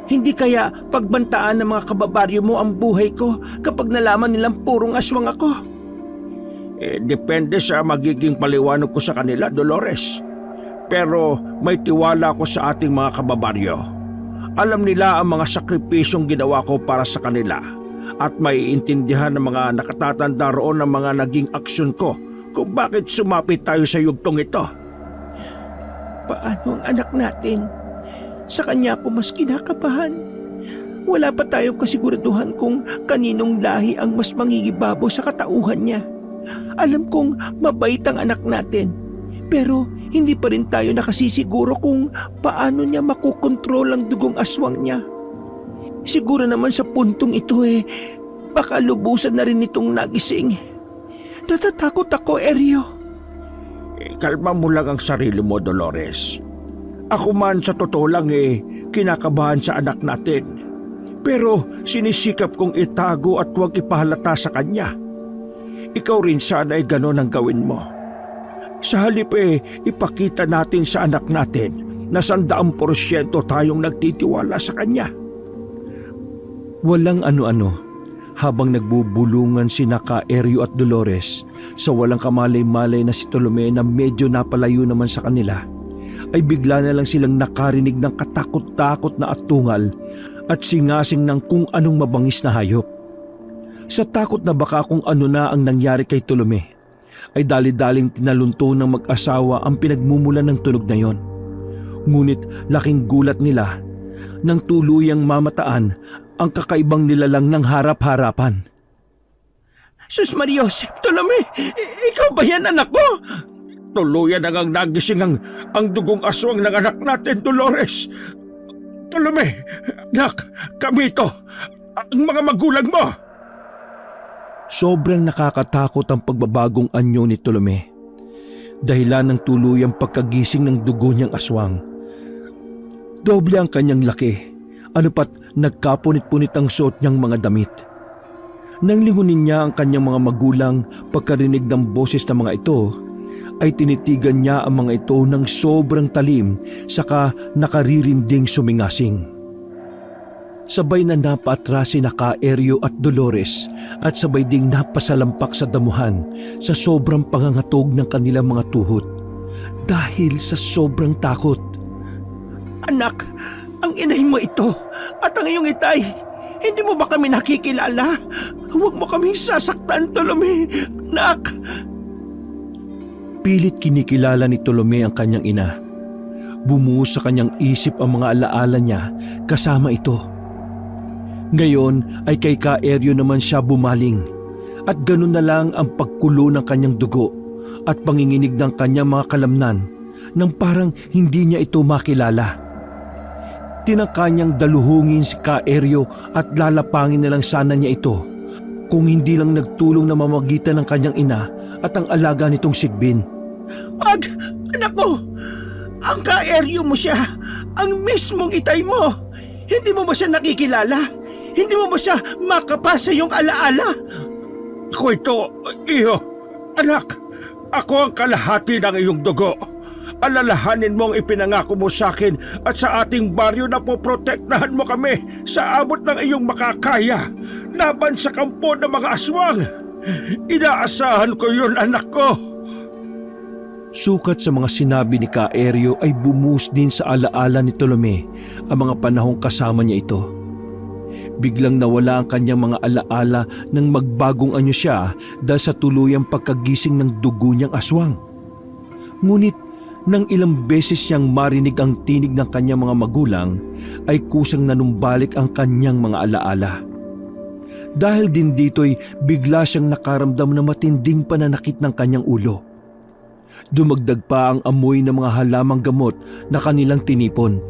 Hindi kaya pagbantaan ng mga kababaryo mo ang buhay ko kapag nalaman nilang purong aswang ako? Depende sa magiging paliwanag ko sa kanila, Dolores. Pero may tiwala ko sa ating mga kababaryo. Alam nila ang mga sakripisyong ginawa ko para sa kanila at maiintindihan ng mga nakatatanda roon ng mga naging aksyon ko kung bakit sumapit tayo sa yugtong ito. Paano ang anak natin? Sa kanya ako mas kinakabahan. Wala pa tayong kasiguraduhan kung kaninong lahi ang mas mangingibabaw sa katauhan niya. Alam kong mabait ang anak natin, pero hindi pa rin tayo nakasisiguro kung paano niya makokontrol ang dugong aswang niya. Siguro naman sa puntong ito baka lubusan na rin itong nagising. Natatakot ako, Eryo. Kalma mo lang ang sarili mo, Dolores. Ako man sa totoo lang kinakabahan sa anak natin. Pero sinisikap kong itago at huwag ipahalata sa kanya. Ikaw rin sana ay ganon ang gawin mo. Sa halip ipakita natin sa anak natin na 100% tayong nagtitiwala sa kanya. Walang ano-ano habang nagbubulungan sina Eryo at Dolores sa walang kamalay-malay na si Tolome na medyo napalayo naman sa kanila, ay bigla na lang silang nakarinig ng katakot-takot na atungal at singasing ng kung anong mabangis na hayop. Sa takot na baka kung ano na ang nangyari kay Tolome, ay dali-daling tinalunto ng mag-asawa ang pinagmumulan ng tunog na yon. Ngunit laking gulat nila nang tuluyang mamataan ang kakaibang nilalang ng harap-harapan. Sus Marios, Tolome, ikaw ba yan, anak ko? Tuluyan na ngang nagising ang dugong aswang ng anak natin, Dolores. Tolome, anak, kami ito, ang mga magulang mo. Sobrang nakakatakot ang pagbabagong anyo ni Tolome. Dahilan ng tuluyang pagkagising ng dugo niyang aswang. Doble ang kanyang laki, ano pat nagkapunit-punit ang suot niyang mga damit. Nang lingunin niya ang kanyang mga magulang pagkarinig ng boses ng mga ito, ay tinitigan niya ang mga ito ng sobrang talim saka nakaririnding sumingasing. Sabay na napaatras sina Eryo at Dolores at sabay ding napasalampak sa damuhan sa sobrang pangangatog ng kanilang mga tuhod dahil sa sobrang takot. Anak, ang inay mo ito at ang iyong itay, hindi mo ba kami nakikilala? Huwag mo kaming sasaktan, Tolome. Anak! Pilit kinikilala ni Tolome ang kanyang ina. Bumuhos sa kanyang isip ang mga alaala niya kasama ito. Ngayon ay kay Eryo naman siya bumaling at ganun na lang ang pagkulo ng kanyang dugo at panginginig ng kanyang mga kalamnan nang parang hindi niya ito makilala. Tinangka niyang daluhungin si Eryo at lalapangin na lang sana niya ito kung hindi lang nagtulong na mamagitan ng kanyang ina at ang alaga nitong Sigbin. Wag! Anak ko! Ang Eryo mo siya! Ang mismong itay mo! Hindi mo ba siya nakikilala? Hindi mo ba siya makapasa yung alaala? Ako ito, iyo, anak, ako ang kalahati ng iyong dugo. Alalahanin mo ang ipinangako mo sa akin at sa ating baryo na poprotektahan mo kami sa abot ng iyong makakaya laban sa kampo ng mga aswang. Inaasahan ko yun, anak ko. Sukat sa mga sinabi ni Eryo ay bumuhos din sa alaala ni Tolome ang mga panahong kasama niya ito. Biglang nawala ang kanyang mga alaala nang magbagong anyo siya dahil sa tuluyang pagkagising ng dugo niyang aswang. Ngunit nang ilang beses siyang marinig ang tinig ng kanyang mga magulang ay kusang nanumbalik ang kanyang mga alaala. Dahil din dito'y bigla siyang nakaramdam na matinding pananakit ng kanyang ulo. Dumagdag pa ang amoy ng mga halamang gamot na kanilang tinipon.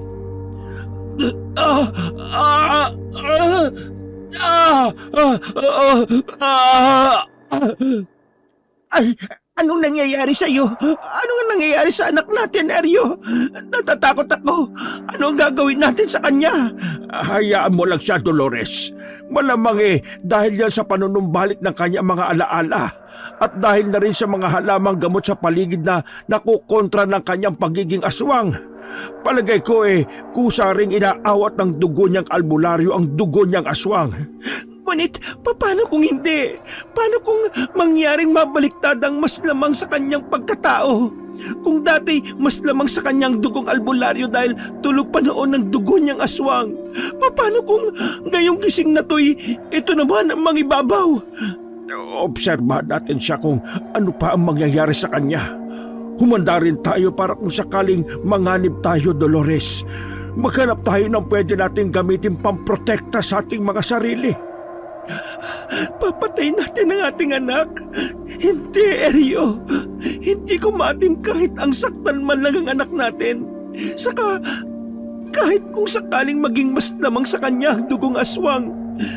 Anong nangyayari sa'yo? Ano ang nangyayari sa anak natin, Eryo? Natatakot ako. Ano ang gagawin natin sa kanya? Hayaan mo lang siya, Dolores. Malamang dahil yan sa panunumbalik ng kanyang mga alaala at dahil na rin sa mga halamang gamot sa paligid na nakukontra ng kanyang pagiging aswang. Palagay ko kusa ring inaawat ng dugo niyang albularyo ang dugo niyang aswang. Ngunit, paano kung hindi? Paano kung mangyaring mabaliktad ang mas lamang sa kanyang pagkatao? Kung dati mas lamang sa kanyang dugong albularyo dahil tulog pa noon ng dugo niyang aswang. Paano kung ngayong gising na to'y ito naman ang mangibabaw? Obserbahan natin siya kung ano pa ang mangyayari sa kanya. Humanda rin tayo para kung sakaling manganib tayo, Dolores. Maghanap tayo ng pwede nating gamitin pamprotekta sa ating mga sarili. Papatay natin ang ating anak. Hindi, Eryo. Hindi ko maatim kahit ang saktan man lang ang anak natin. Saka, kahit kung sakaling maging mas lamang sa kanya ang dugong aswang,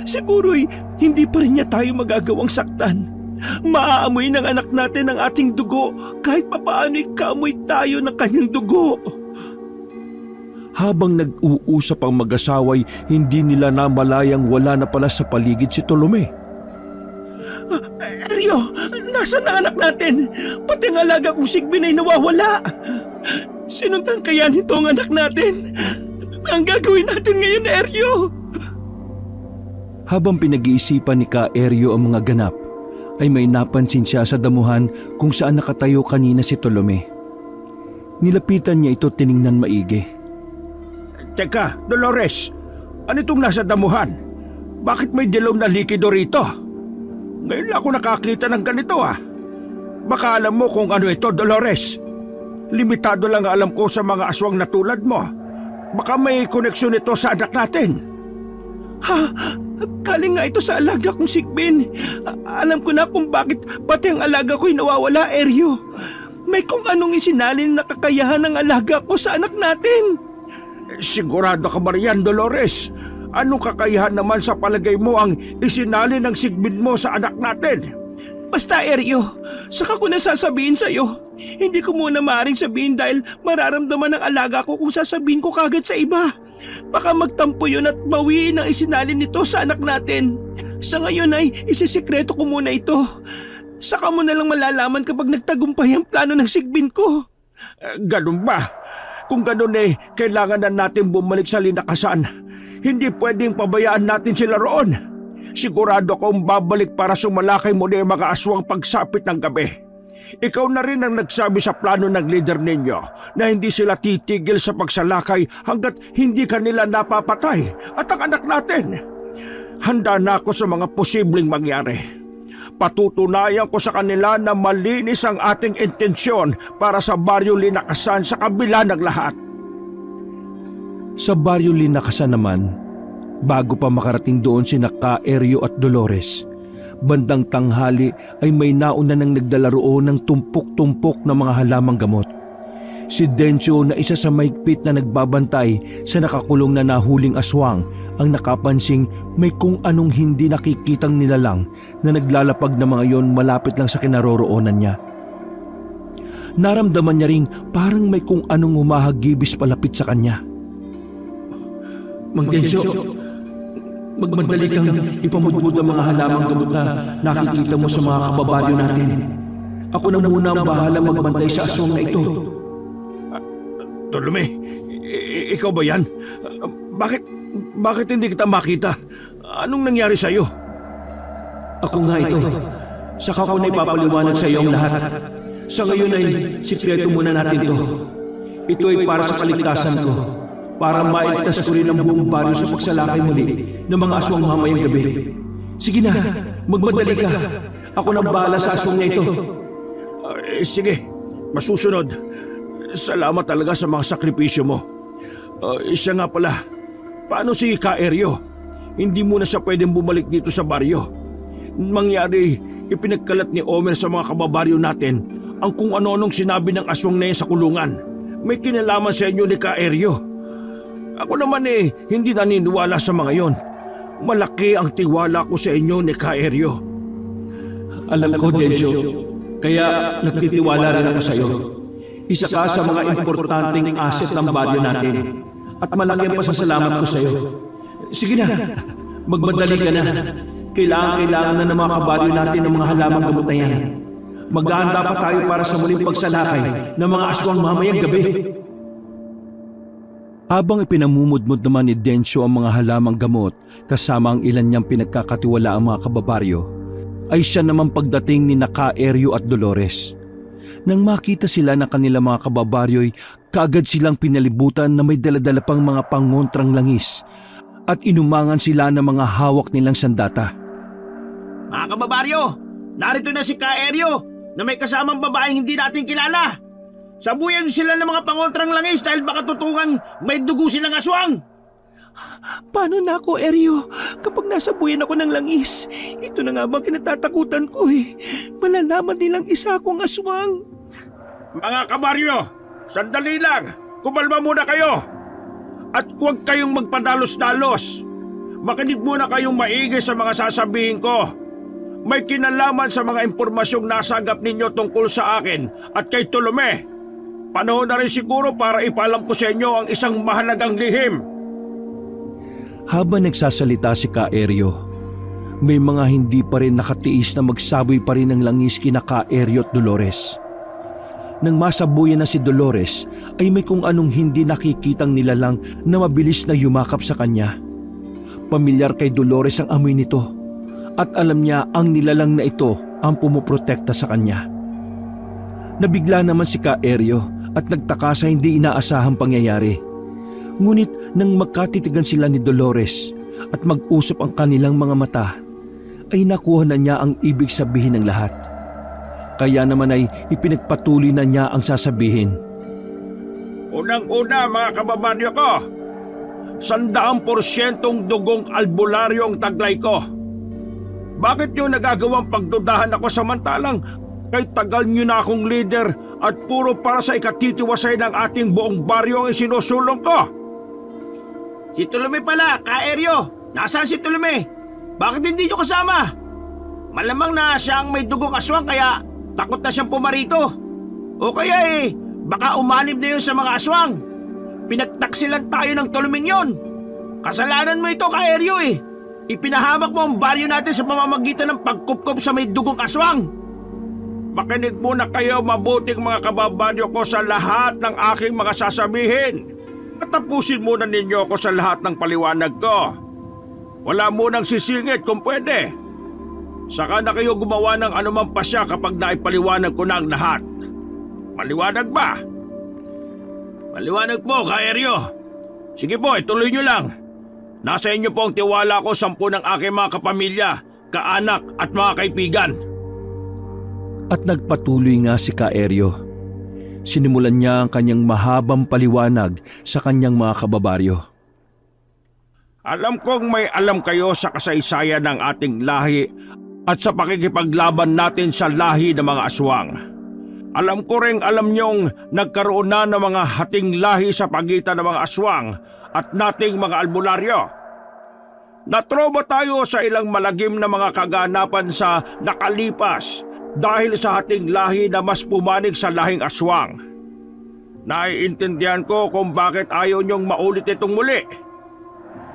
siguro'y hindi pa rin niya tayo magagawang saktan. Maaamoy ng anak natin ang ating dugo kahit papaano'y kaamoy tayo ng kanyang dugo. Habang nag-uusap ang mag-asaway, hindi nila namalayang wala na pala sa paligid si Tolome. Eryo, nasaan ang anak natin? Pati ang alaga kong Sigbin ay nawawala. Sinundan kaya nito ang anak natin? Ang gagawin natin ngayon, Eryo? Habang pinag-iisipan ni Ka Eryo ang mga ganap, ay may napansin siya sa damuhan kung saan nakatayo kanina si Tolome. Nilapitan niya ito tiningnan maigi. Teka, Dolores, ano itong nasa damuhan? Bakit may dilaw na likido rito? Ngayon lang ako nakakita ng ganito Baka alam mo kung ano ito, Dolores. Limitado lang alam ko sa mga aswang na tulad mo. Baka may koneksyon ito sa anak natin. Ha? Galing nga ito sa alaga kong Sigbin. Alam ko na kung bakit pati ang alaga ko'y nawawala, Eryo. May kung anong isinalin na kakayahan ng alaga ko sa anak natin. Sigurado ka ba riyan, Dolores? Anong kakayahan naman sa palagay mo ang isinali ng Sigbin mo sa anak natin? Basta, Eryo, saka ko na sasabihin sa'yo. Hindi ko muna maaaring sabihin dahil mararamdaman ng alaga ko kung sasabihin ko kagad sa iba. Baka magtampo yun at bawiin ang isinalin nito sa anak natin. Sa ngayon ay isisikreto ko muna ito. Saka mo na lang malalaman kapag nagtagumpay ang plano ng Sigbin ko. Ganun ba? Kung ganun kailangan na natin bumalik sa linakasan. Hindi pwedeng pabayaan natin sila roon. Sigurado akong babalik para sumalakay muli ang mga aswang pagsapit ng gabi. Ikaw na rin ang nagsabi sa plano ng leader ninyo na hindi sila titigil sa pagsalakay hanggat hindi kanila napapatay at ang anak natin. Handa na ako sa mga posibleng mangyari. Patutunayan ko sa kanila na malinis ang ating intensyon para sa Baryo Linakasan sa kabila ng lahat. Sa Baryo Linakasan naman, bago pa makarating doon sina Ka Eryo at Dolores, bandang tanghali ay may nauna nang nagdala roon ng tumpok-tumpok na mga halamang gamot. Si Dencio na isa sa maigpit na nagbabantay sa nakakulong na nahuling aswang ang nakapansing may kung anong hindi nakikitang nilalang na naglalapag na mga yon malapit lang sa kinaroroonan niya. Naramdaman niya ring parang may kung anong humahagibis palapit sa kanya. Mang Dencio, magmadali kang ipamudmud ang mga halamang gamot na nakikita mo sa mga kababalyo natin. Ako na muna ang bahala magbantay sa aswang na ito. Tolome, ikaw ba yan? Bakit hindi kita makita? Anong nangyari sa'yo? Ako nga ito. Saka ko na ipapaliwanag sa iyo ang lahat. Sa ngayon ay sikreto muna natin ito. Ito ay para sa kaligtasan ko. Para mailigtas ko rin ang buong baryo sa pagsalakay muli ng mga aswang mamayang gabi. Sige na, magmadali ka. Ako nang bahala sa aswang na ito. Sige, masusunod. Salamat talaga sa mga sakripisyo mo. Siya nga pala, paano si Ka Eryo? Hindi mo na siya pwedeng bumalik dito sa baryo. Mangyari, ipinagkalat ni Omer sa mga kababaryo natin ang kung ano-anong sinabi ng aswang na yan sa kulungan. May kinalaman sa inyo ni Ka Eryo. Ako naman hindi naniniwala sa mga yon. Malaki ang tiwala ko sa inyo ni Ka Eryo. Alam ko, Dencio. Kaya nagtitiwala rin ako sa iyo. Isa ka sa mga importanteng asset ng baryo natin. At malaki ang pasasalamat ko sa iyo. Sige na, magmadali ka na. Kailangan na ng mga kabaryo natin ng mga halamang gamot na yan. Maghahanda pa tayo para sa muling pagsalakay ng mga aswang mamayang gabi. Habang ipinamumudmod naman ni Dencio ang mga halamang gamot kasama ang ilan niyang pinagkakatiwala ang mga kababaryo, ay siya naman pagdating ni Naka-Eryo at Dolores. Nang makita sila ng kanilang mga kababaryo'y kaagad silang pinalibutan na may daladala pang mga pangontrang langis at inumangan sila ng mga hawak nilang sandata. Mga kababaryo, narito na si Ka-Eryo na may kasamang babaeng hindi natin kilala. Sabuyan sila ng mga pangontrang langis dahil baka tutungang may dugo silang aswang. Paano na ako, Eryo? Kapag nasabuyan ako ng langis, ito na nga bang kinatatakutan ko eh. Malalaman nilang isa akong aswang. Mga kabaryo, sandali lang. Kumalma muna kayo. At huwag kayong magpadalos-dalos. Makinig muna kayong maigi sa mga sasabihin ko. May kinalaman sa mga impormasyong nasagap ninyo tungkol sa akin at kay Tolome. Panahon na rin siguro para ipaalam ko sa inyo ang isang mahalagang lihim. Habang nagsasalita si Ka-Eryo, may mga hindi pa rin nakatiis na magsaboy pa rin ng langis kina Ka-Eryo at Dolores. Nang masabuyan na si Dolores ay may kung anong hindi nakikitang nilalang na mabilis na yumakap sa kanya. Pamilyar kay Dolores ang amoy nito at alam niya ang nilalang na ito ang pumuprotekta sa kanya. Nabigla naman si Ka-Eryo at nagtaka sa hindi inaasahang pangyayari. Ngunit nang magkatitigan sila ni Dolores at mag-usap ang kanilang mga mata, ay nakuha na niya ang ibig sabihin ng lahat. Kaya naman ay ipinagpatuloy na niya ang sasabihin. Unang-una mga kababaryo ko, 100% dugong albularyo ang taglay ko. Bakit nyo nagagawang pagdudahan ako samantalang kay tagal nyo na akong leader at puro para sa ikatitiwasay ng ating buong baryo ang isinusulong ko? Si Tolome pala, Ka-Eryo. Nasaan si Tolome? Bakit hindi nyo kasama? Malamang na siya ang may dugong aswang kaya takot na siyang pumarito. O kaya baka umanib na yun sa mga aswang. Pinagtaksilan tayo ng Tolomeng yun. Kasalanan mo ito, Ka-Eryo Ipinahamak mo ang baryo natin sa pamamagitan ng pagkupkop sa may dugong aswang. Makinig muna kayo mabuting mga kababaryo ko sa lahat ng aking mga sasabihin. At tapusin muna ninyo ako sa lahat ng paliwanag ko. Wala munang sisingit kung pwede. Saka na kayo gumawa ng anumang pasya kapag naipaliwanag ko na ang lahat. Maliwanag ba? Maliwanag po, Ka-Eryo. Sige po, ituloy nyo lang. Nasa inyo po ang tiwala ko 10 ng aking mga kapamilya, kaanak at mga kaibigan. At nagpatuloy nga si Ka-Eryo. Sinimulan niya ang kanyang mahabang paliwanag sa kanyang mga kababaryo. Alam kong may alam kayo sa kasaysayan ng ating lahi at sa pakikipaglaban natin sa lahi ng mga aswang. Alam ko rin alam niyong nagkaroon na ng mga hating lahi sa pagitan ng mga aswang at nating mga albularyo. Natroba tayo sa ilang malagim na mga kaganapan sa nakalipas dahil sa hating lahi na mas pumanig sa lahing aswang. Naiintindihan ko kung bakit ayaw niyong maulit itong muli.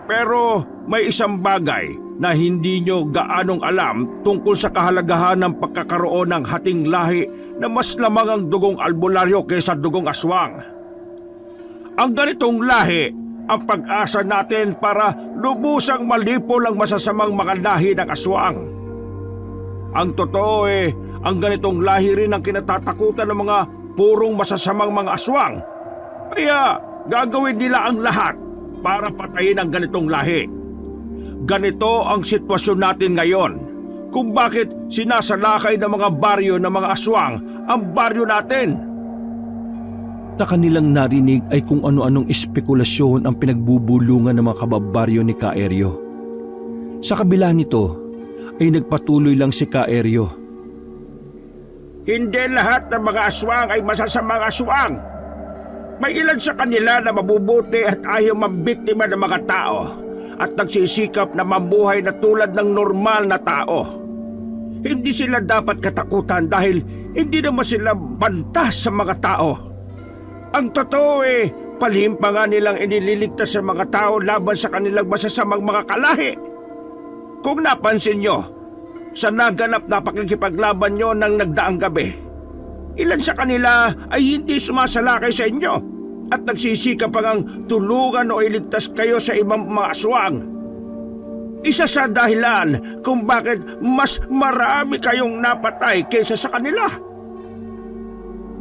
Pero may isang bagay na hindi niyo gaanong alam tungkol sa kahalagahan ng pagkakaroon ng hating lahi na mas lamang ang dugong albularyo kaysa dugong aswang. Ang ganitong lahi ang pag-asa natin para lubusang malipol ang masasamang mga lahi ng aswang. Ang totoo ang ganitong lahi rin ang kinatatakutan ng mga purong masasamang mga aswang. Kaya gagawin nila ang lahat para patayin ang ganitong lahi. Ganito ang sitwasyon natin ngayon kung bakit sinasalakay ng mga baryo ng mga aswang ang baryo natin. Na kanilang narinig ay kung ano-anong espekulasyon ang pinagbubulungan ng mga kababaryo ni Ka-Eryo. Sa kabila nito ay nagpatuloy lang si Ka-Eryo. Hindi lahat ng mga aswang ay masasamang aswang. May ilan sa kanila na mabubuti at ayaw mambiktima ng mga tao at nagsisikap na mabuhay na tulad ng normal na tao. hindi sila dapat katakutan dahil hindi naman sila banta sa mga tao. Ang totoo palihim pa nga nilang inililigtas sa mga tao laban sa kanilang masasamang mga kalahi. Kung napansin nyo, sa naganap na pakikipaglaban nyo ng nagdaang gabi, ilan sa kanila ay hindi sumasalakay sa inyo at nagsisikap pa ngang tulungan o iligtas kayo sa ibang mga aswang. Isa sa dahilan kung bakit mas marami kayong napatay kaysa sa kanila.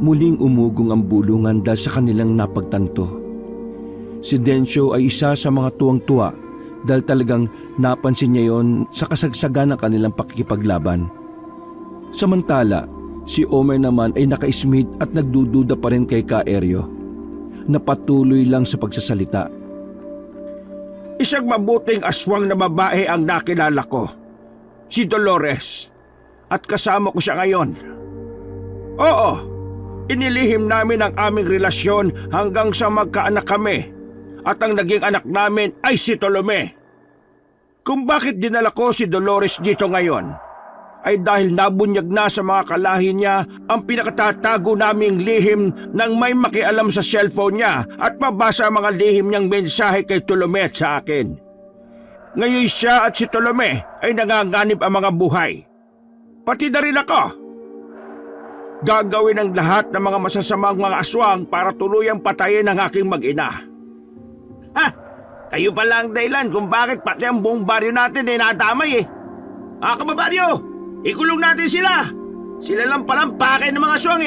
Muling umugong ang bulungan dahil sa kanilang napagtanto. Si Dencio ay isa sa mga tuwang-tuwa dahil talagang napansin niya yon sa kasagsagan ng kanilang pakikipaglaban. Samantala, si Omer naman ay naka-smith at nagdududa pa rin kay Ka-Eryo, na patuloy lang sa pagsasalita. Isang mabuting aswang na babae ang nakilala ko, si Dolores, at kasama ko siya ngayon. Oo, inilihim namin ang aming relasyon hanggang sa magkaanak kami at ang naging anak namin ay si Tolome. Kung bakit dinala ko si Dolores dito ngayon ay dahil nabunyag na sa mga kalahi niya ang pinakatatago naming lihim nang may makialam sa cellphone niya at mabasa ang mga lihim niyang mensahe kay Tolome at sa akin. Ngayon siya at si Tolome ay nanganganib ang mga buhay. Pati na rin ako. Gagawin ang lahat ng mga masasamang mga aswang para tuluyang patayin ang aking mag-ina. Ha! Kayo pala ang dahilan kung bakit pati ang buong baryo natin ay nadamay Mga kababaryo, ikulong natin sila. Sila lang palang pakay ng mga aswang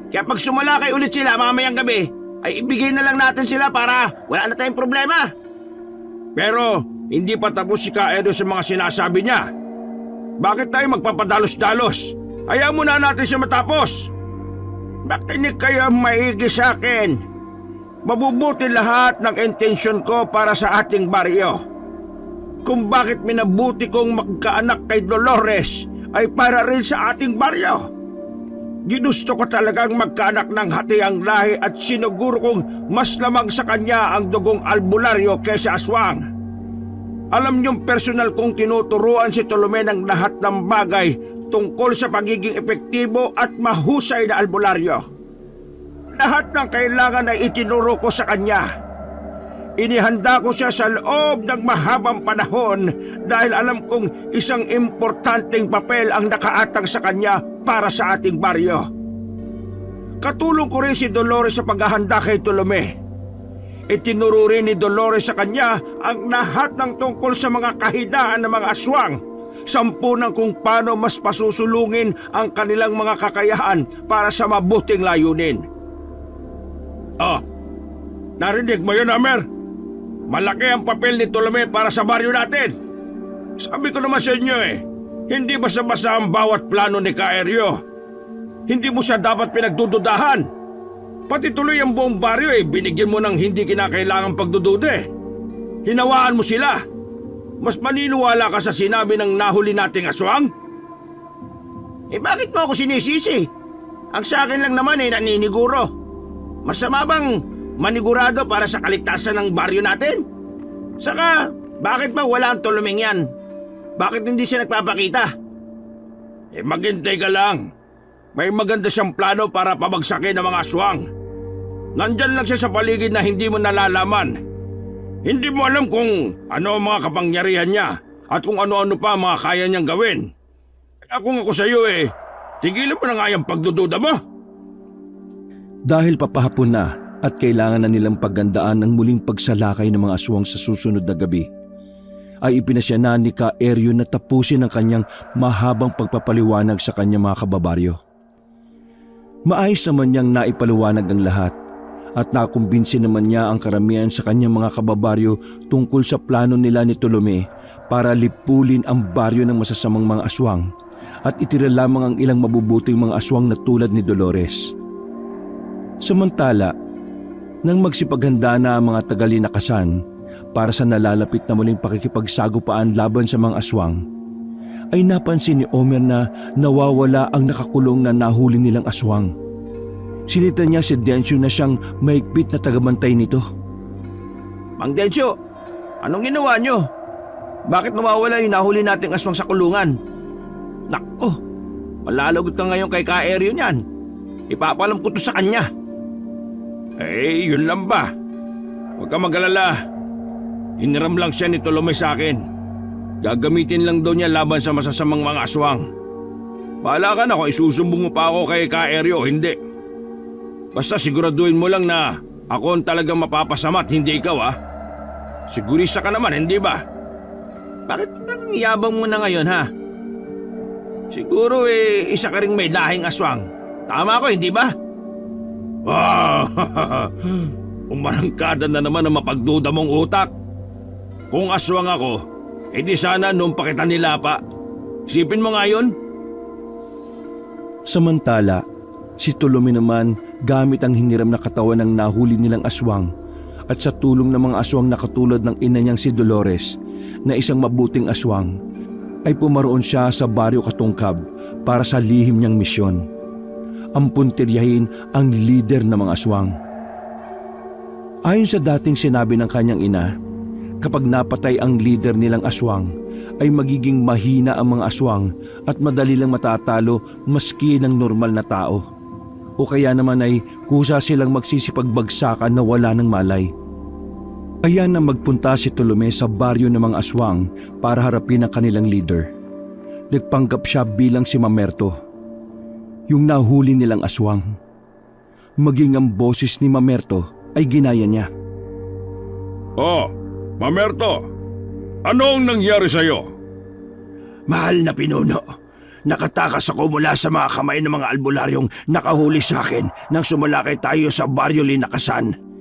Kaya pag sumalakay ulit sila mamayang gabi, ay ibigay na lang natin sila para wala na tayong problema. Pero hindi pa tapos si Ka-Eryo sa mga sinasabi niya. Bakit tayo magpapadalos-dalos? Hayaan muna natin siya matapos. Makinig kayo maigi sa akin. Mabubuti lahat ng intensyon ko para sa ating baryo. Kung bakit minabuti kong magkaanak kay Dolores ay para rin sa ating baryo. Ginusto ko talagang magkaanak ng hatiang lahi at sinuguro kong mas lamang sa kanya ang dugong albularyo kaysa aswang. Alam niyong personal kong tinuturuan si Tolome ng lahat ng bagay tungkol sa pagiging epektibo at mahusay na albularyo. Lahat ng kailangan ay itinuro ko sa kanya. Inihanda ko siya sa loob ng mahabang panahon dahil alam kong isang importanteng papel ang nakaatang sa kanya para sa ating baryo. Katulong ko rin si Dolores sa paghahanda kay Tolome. Itinuro rin ni Dolores sa kanya ang lahat ng tungkol sa mga kahinaan ng mga aswang, sampunan kung paano mas pasusulungin ang kanilang mga kakayahan para sa mabuting layunin. Narinig mo yun, Amer? Malaki ang papel ni Tolome para sa baryo natin. Sabi ko naman sa inyo hindi basta-basta ang bawat plano ni Ka-Eryo. Hindi mo siya dapat pinagdududahan. Pati tuloy ang buong baryo binigyan mo ng hindi kinakailangang pagdududa Hinawaan mo sila. Mas maniniwala ka sa sinabi ng nahuli nating aswang? Bakit mo ako sinisisi? Ang sa akin lang naman naniniguro. Masama bang manigurado para sa kaligtasan ng baryo natin? Saka, bakit ba wala ang Tolomeng yan? Bakit hindi siya nagpapakita? Maghintay ka lang. May maganda siyang plano para pabagsakin ng mga aswang. Nandyan lang siya sa paligid na hindi mo nalalaman. Hindi mo alam kung ano ang mga kapangyarihan niya at kung ano-ano pa ang mga kaya niyang gawin. Kaya kung ako sa iyo tigilan mo na nga yung pagdududa mo. Dahil papahapon na at kailangan na nilang paggandaan ang muling pagsalakay ng mga aswang sa susunod na gabi, ay ipinasya na ni Ka-Eryo na tapusin ang kanyang mahabang pagpapaliwanag sa kanyang mga kababaryo. Maayos naman niyang naipaliwanag ang lahat at nakumbinsi naman niya ang karamihan sa kanyang mga kababaryo tungkol sa plano nila ni Tolome para lipulin ang baryo ng masasamang mga aswang at itira lamang ang ilang mabubuting mga aswang na tulad ni Dolores. Samantala, nang magsipaghanda na ang mga tagalinakasan para sa nalalapit na muling pakikipagsagupaan laban sa mga aswang, ay napansin ni Omer na nawawala ang nakakulong na nahuli nilang aswang. Sinita niya si Dencio na siyang mahigpit na tagabantay nito. Mang Dencio, anong ginawa niyo? Bakit nawawala yung nahuli nating aswang sa kulungan? Nako, malalagot ka ngayon kay Ka-Eryo niyan. Ipapalam ko to sa kanya. Eh, yun lang ba? Huwag ka mag-alala. Hiniram lang siya ni Tolome sa akin. Gagamitin lang daw niya laban sa masasamang mga aswang. Bahala ka na kung isusumbong mo pa ako kay Ka-Eryo o hindi. Basta siguraduhin mo lang na ako ang talagang mapapasama at hindi ikaw, ha? Sigurista ka naman, hindi ba? Bakit parang yabang mo na ngayon, ha? Siguro isa ka ring may dahing aswang. Tama ako, hindi ba? Umarangkada na naman ang mapagduda mong utak. Kung aswang ako, edi sana noong pa kita nilapa. Isipin mo nga yun. Samantala, si Tolome naman gamit ang hiniram na katawan ng nahuli nilang aswang at sa tulong ng mga aswang na katulad ng ina niyang si Dolores na isang mabuting aswang, ay pumaroon siya sa baryo Katungkab para sa lihim niyang misyon. Ampuntiryahin ang lider ng mga aswang. Ayon sa dating sinabi ng kanyang ina, kapag napatay ang lider nilang aswang, ay magiging mahina ang mga aswang at madali lang matatalo maski ng normal na tao. O kaya naman ay kusa silang magsisipagbagsakan na wala ng malay. Kaya na magpunta si Tolome sa baryo ng mga aswang para harapin ang kanilang leader. Nagpanggap siya bilang si Mamerto, yung nahuli nilang aswang. Maging ang boses ni Mamerto ay ginaya niya. Oh, Mamerto, ano ang nangyari sa'yo? Mahal na pinuno, nakatakas ako mula sa mga kamay ng mga albularyong nakahuli sa akin nang sumalakay tayo sa baryo Linakasan.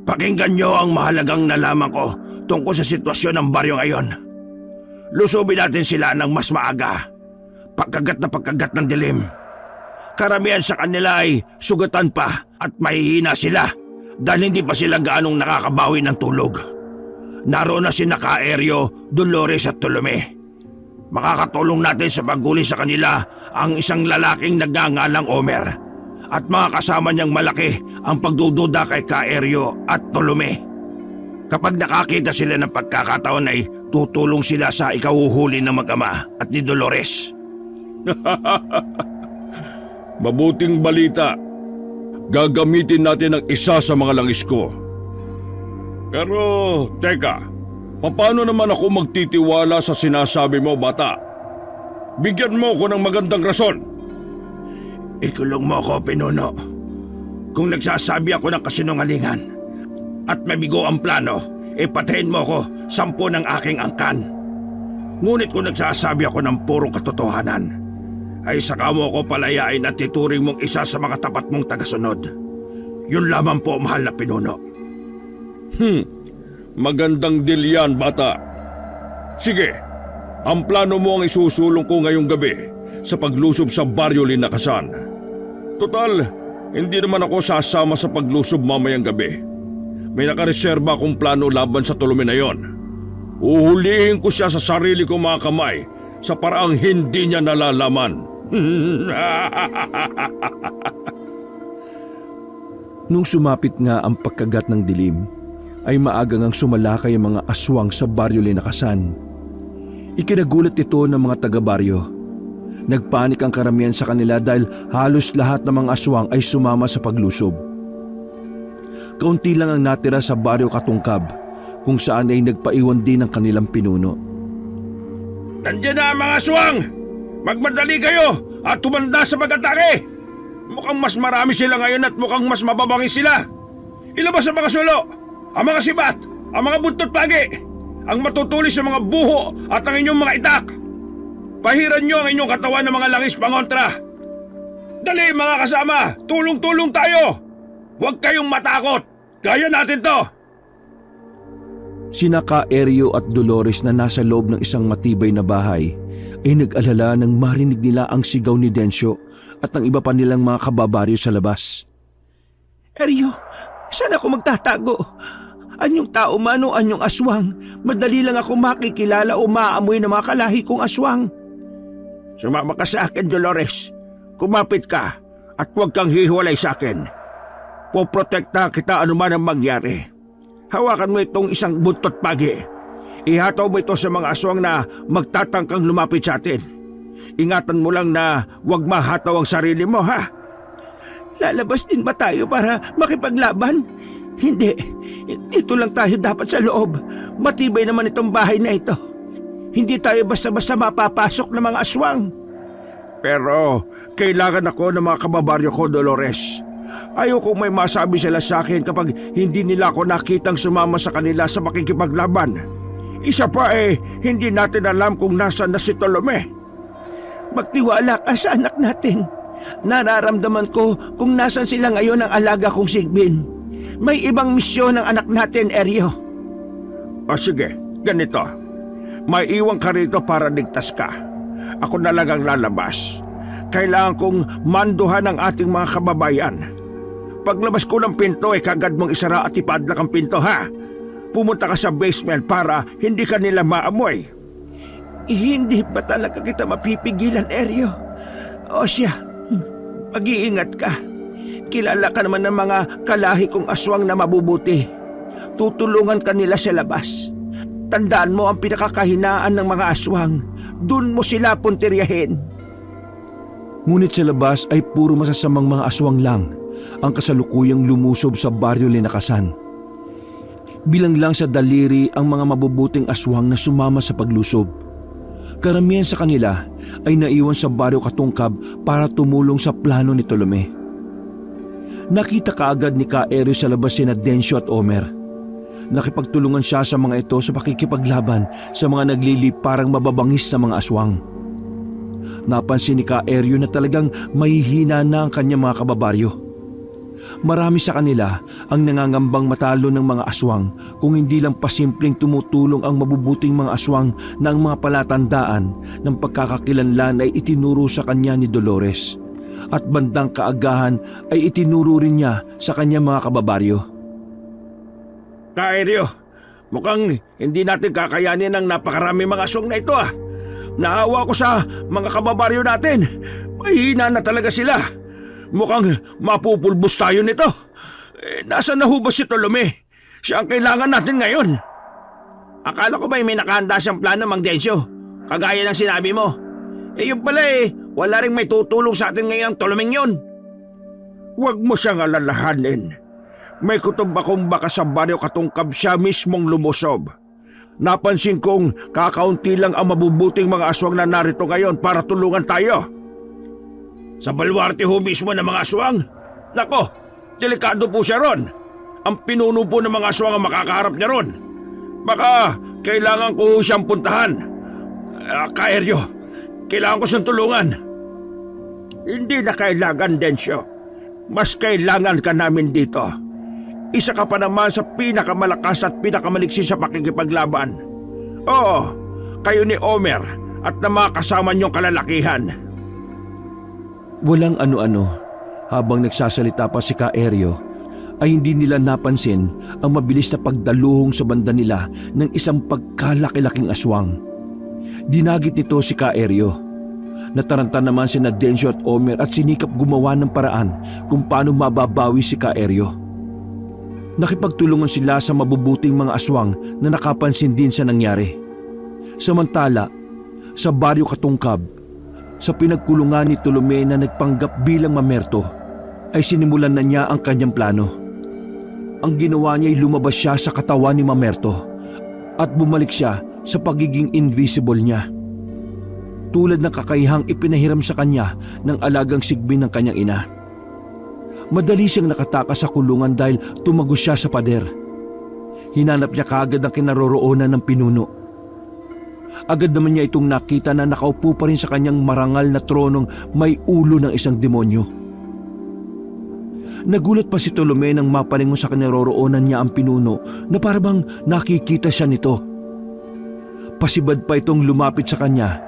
Pakinggan niyo ang mahalagang nalaman ko tungkol sa sitwasyon ng baryo ngayon. Lusubin natin sila ng mas maaga, pagkagat na pagkagat ng dilim. Karamihan sa kanila ay sugatan pa at mahihina sila dahil hindi pa sila gaanong nakakabawi ng tulog. Naroon na sina Ka-Eryo, Dolores at Tolome. Makakatulong natin sa paghuli sa kanila ang isang lalaking nagngangalang Omer at mga kasama niyang malaki ang pagdududa kay Ka-Eryo at Tolome. Kapag nakakita sila ng pagkakataon ay tutulong sila sa ikauhuli ng mag-ama at ni Dolores. Mabuting balita. Gagamitin natin ang isa sa mga langis ko. Pero, teka, paano naman ako magtitiwala sa sinasabi mo, bata? Bigyan mo ko ng magandang rason. Ikulong mo ako, pinuno. Kung nagsasabi ako ng kasinungalingan at mabigo ang plano, patayin mo ako 10 ng aking angkan. Ngunit kung nagsasabi ako ng purong katotohanan, ay saka mo ako palayain at tituring mong isa sa mga tapat mong tagasunod. Yun lamang po, mahal na pinuno. Magandang deal yan, bata. Sige, ang plano mo ang isusulong ko ngayong gabi sa paglusob sa baryo Linakasan. Total, hindi naman ako sasama sa paglusob mamayang gabi. May nakareserba akong plano laban sa Tolome na yon. Uhulihin ko siya sa sarili kong mga kamay sa paraang hindi niya nalalaman. Nung sumapit nga ang pagkagat ng dilim, ay maagang ang sumalakay ang mga aswang sa baryo Linakasan. Ikinagulat ito ng mga taga-baryo. Nagpanik ang karamihan sa kanila dahil halos lahat ng mga aswang ay sumama sa paglusob. Kaunti lang ang natira sa baryo Katungkab, kung saan ay nagpaiwan din ang kanilang pinuno. Nandiyan na ang mga aswang! Magmadali kayo at tumanda sa pag-atake! Mukhang mas marami sila ngayon at mukhang mas mababangis sila. Ilabas ang mga sulo, ang mga sibat, ang mga buntot pagi, ang matutulis sa mga buho at ang inyong mga itak. Pahiran nyo ang inyong katawan ng mga langis pangontra. Dali mga kasama, tulong-tulong tayo! Huwag kayong matakot, kaya natin to! Sina Ka-Eryo at Dolores na nasa loob ng isang matibay na bahay ay nag-alala nang marinig nila ang sigaw ni Densyo at ng iba pa nilang mga kababaryo sa labas. Eryo, saan ako magtatago? Anyong tao man o anyong aswang, madali lang ako makikilala o maamoy ng mga kalahi kong aswang. Sumama ka sa akin, Dolores. Kumapit ka at huwag kang hihiwalay sa akin. Poprotekta kita anuman ang mangyari. Hawakan mo itong isang buntot pagi. Ihataw mo ito sa mga aswang na magtatangkang lumapit sa atin. ingatan mo lang na huwag mahataw ang sarili mo, ha? Lalabas din ba tayo para makipaglaban? Hindi. Dito lang tayo dapat sa loob. Matibay naman itong bahay na ito. Hindi tayo basta-basta mapapasok ng mga aswang. Pero kailangan ako ng mga kababaryo ko, Dolores. Ayokong may masabi sila sa akin kapag hindi nila ako nakitang sumama sa kanila sa makikipaglaban. Isa pa hindi natin alam kung nasaan na si Tolome. Magtiwala ka sa anak natin. Nararamdaman ko kung nasan sila ngayon ang alaga kong Sigbin. May ibang misyon ng anak natin, Eryo. O sige, ganito. May iwan ka rito para ligtas ka. Ako na lang ang lalabas. Kailangan kong manduhan ang ating mga kababayan. Paglabas ko ng pinto kagad mong isara at ipadlak ang pinto, ha? Pumunta ka sa basement para hindi ka nila maamoy. Hindi pa talaga kita mapipigilan, Eryo. O siya, mag-iingat ka. Kilala ka naman ng mga kalahi kong aswang na mabubuti. Tutulungan ka nila sa labas. Tandaan mo ang pinakakahinaan ng mga aswang. Doon mo sila puntiryahin. Ngunit sa labas ay puro masasamang mga aswang lang ang kasalukuyang lumusob sa baryo Linakasan. Bilang lang sa daliri ang mga mabubuting aswang na sumama sa paglusob. Karamihan sa kanila ay naiwan sa baryo Katungkab para tumulong sa plano ni Tolome. Nakita kaagad ni Ka-Eryo sa labas sina Densyo at Omer. Nakipagtulungan siya sa mga ito sa pakikipaglaban sa mga nagliliparang mababangis na mga aswang. Napansin ni Ka-Eryo na talagang mahihina na ang kanyang mga kababaryo. Marami sa kanila ang nangangambang matalo ng mga aswang kung hindi lang pasimpleng tumutulong ang mabubuting mga aswang na ang mga palatandaan ng pagkakakilanlan ay itinuro sa kanya ni Dolores at bandang kaagahan ay itinuro rin niya sa kanyang mga kababaryo. Ka-Eryo, mukhang hindi natin kakayanin ang napakarami mga aswang na ito, ah. Naawa ko sa mga kababaryo natin. Mahina na talaga sila. Mukhang mapupulbos tayo nito. Nasaan na ho ba si Tolome? Siya ang kailangan natin ngayon. Akala ko ba may nakahanda siyang plano, Mang Densyo? Kagaya ng sinabi mo. Yun pala wala ring may tutulong sa atin ngayong Tolomeng yun. Huwag mo siyang alalahanin. May kutob akong baka sa baryo Katungkab siya mismong lumusob. Napansin kong kakaunti lang ang mabubuting mga aswang na narito ngayon para tulungan tayo. Sa balwarte ho mismo ng mga aswang? Nako, delikado po siya ron. Ang pinuno po ng mga aswang ang makakaharap niya ron. Baka kailangan ko siyang puntahan. Ka-Eryo, kailangan ko siyang tulungan. Hindi na kailangan, Densyo. Mas kailangan ka namin dito. Isa ka pa naman sa pinakamalakas at pinakamaliksi sa pakikipaglaban. Oo, kayo ni Omer at na mga kasama niyong kalalakihan. Walang ano-ano, habang nagsasalita pa si Ka-Eryo, ay hindi nila napansin ang mabilis na pagdaluhong sa banda nila ng isang pagkalaki-laking aswang. Dinagit nito si Ka-Eryo. Nataranta naman sina Densyo at Omer at sinikap gumawa ng paraan kung paano mababawi si Ka-Eryo. Nakipagtulungan sila sa mabubuting mga aswang na nakapansin din sa nangyari. Samantala, sa baryo Katungkab, sa pinagkulungan ni Tolome na nagpanggap bilang mamerto, ay sinimulan na niya ang kanyang plano. Ang ginawa niya ay lumabas siya sa katawan ni Mamerto at bumalik siya sa pagiging invisible niya. Tulad ng kakayahang ipinahiram sa kanya ng alagang Sigbin ng kanyang ina. Madali siyang nakatakas sa kulungan dahil tumagos siya sa pader. Hinanap niya kaagad ang kinaroroonan ng pinuno. Agad naman niya itong nakita na nakaupo pa rin sa kanyang marangal na tronong may ulo ng isang demonyo. Nagulat pa si Tolome nang mapalingon sa kinaroroonan niya ang pinuno na parabang nakikita siya nito. Pasibad pa itong lumapit sa kanya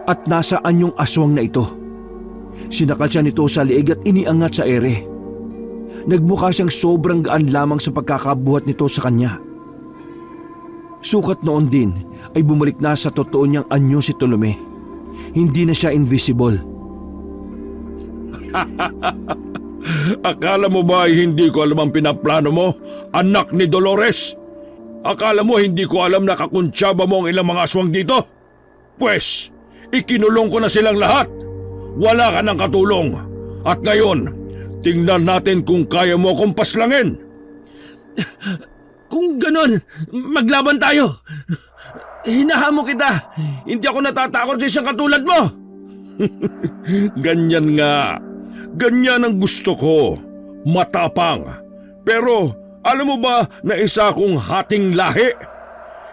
at nasaan yung aswang na ito. Sinakal siya nito sa liig at iniangat sa ere. Nagmukha siyang sobrang gaan lamang sa pagkakabuhat nito sa kanya. Sukat noon din ay bumalik na sa totoo niyang anyo si Tolome. Hindi na siya invisible. Akala mo ba ay hindi ko alam ang pinaplano mo, anak ni Dolores? Akala mo hindi ko alam na kakuntsaba mo ang ilang mga aswang dito? Pwes, Ikinulong ko na silang lahat. Wala ka ng katulong. At ngayon, tingnan natin kung kaya mo akong paslangin. Kung ganon, maglaban tayo. Hinahamo kita. Hindi ako natatakot sa isang katulad mo. Ganyan nga. Ganyan ang gusto ko. Matapang. Pero alam mo ba na isa akong hating lahi?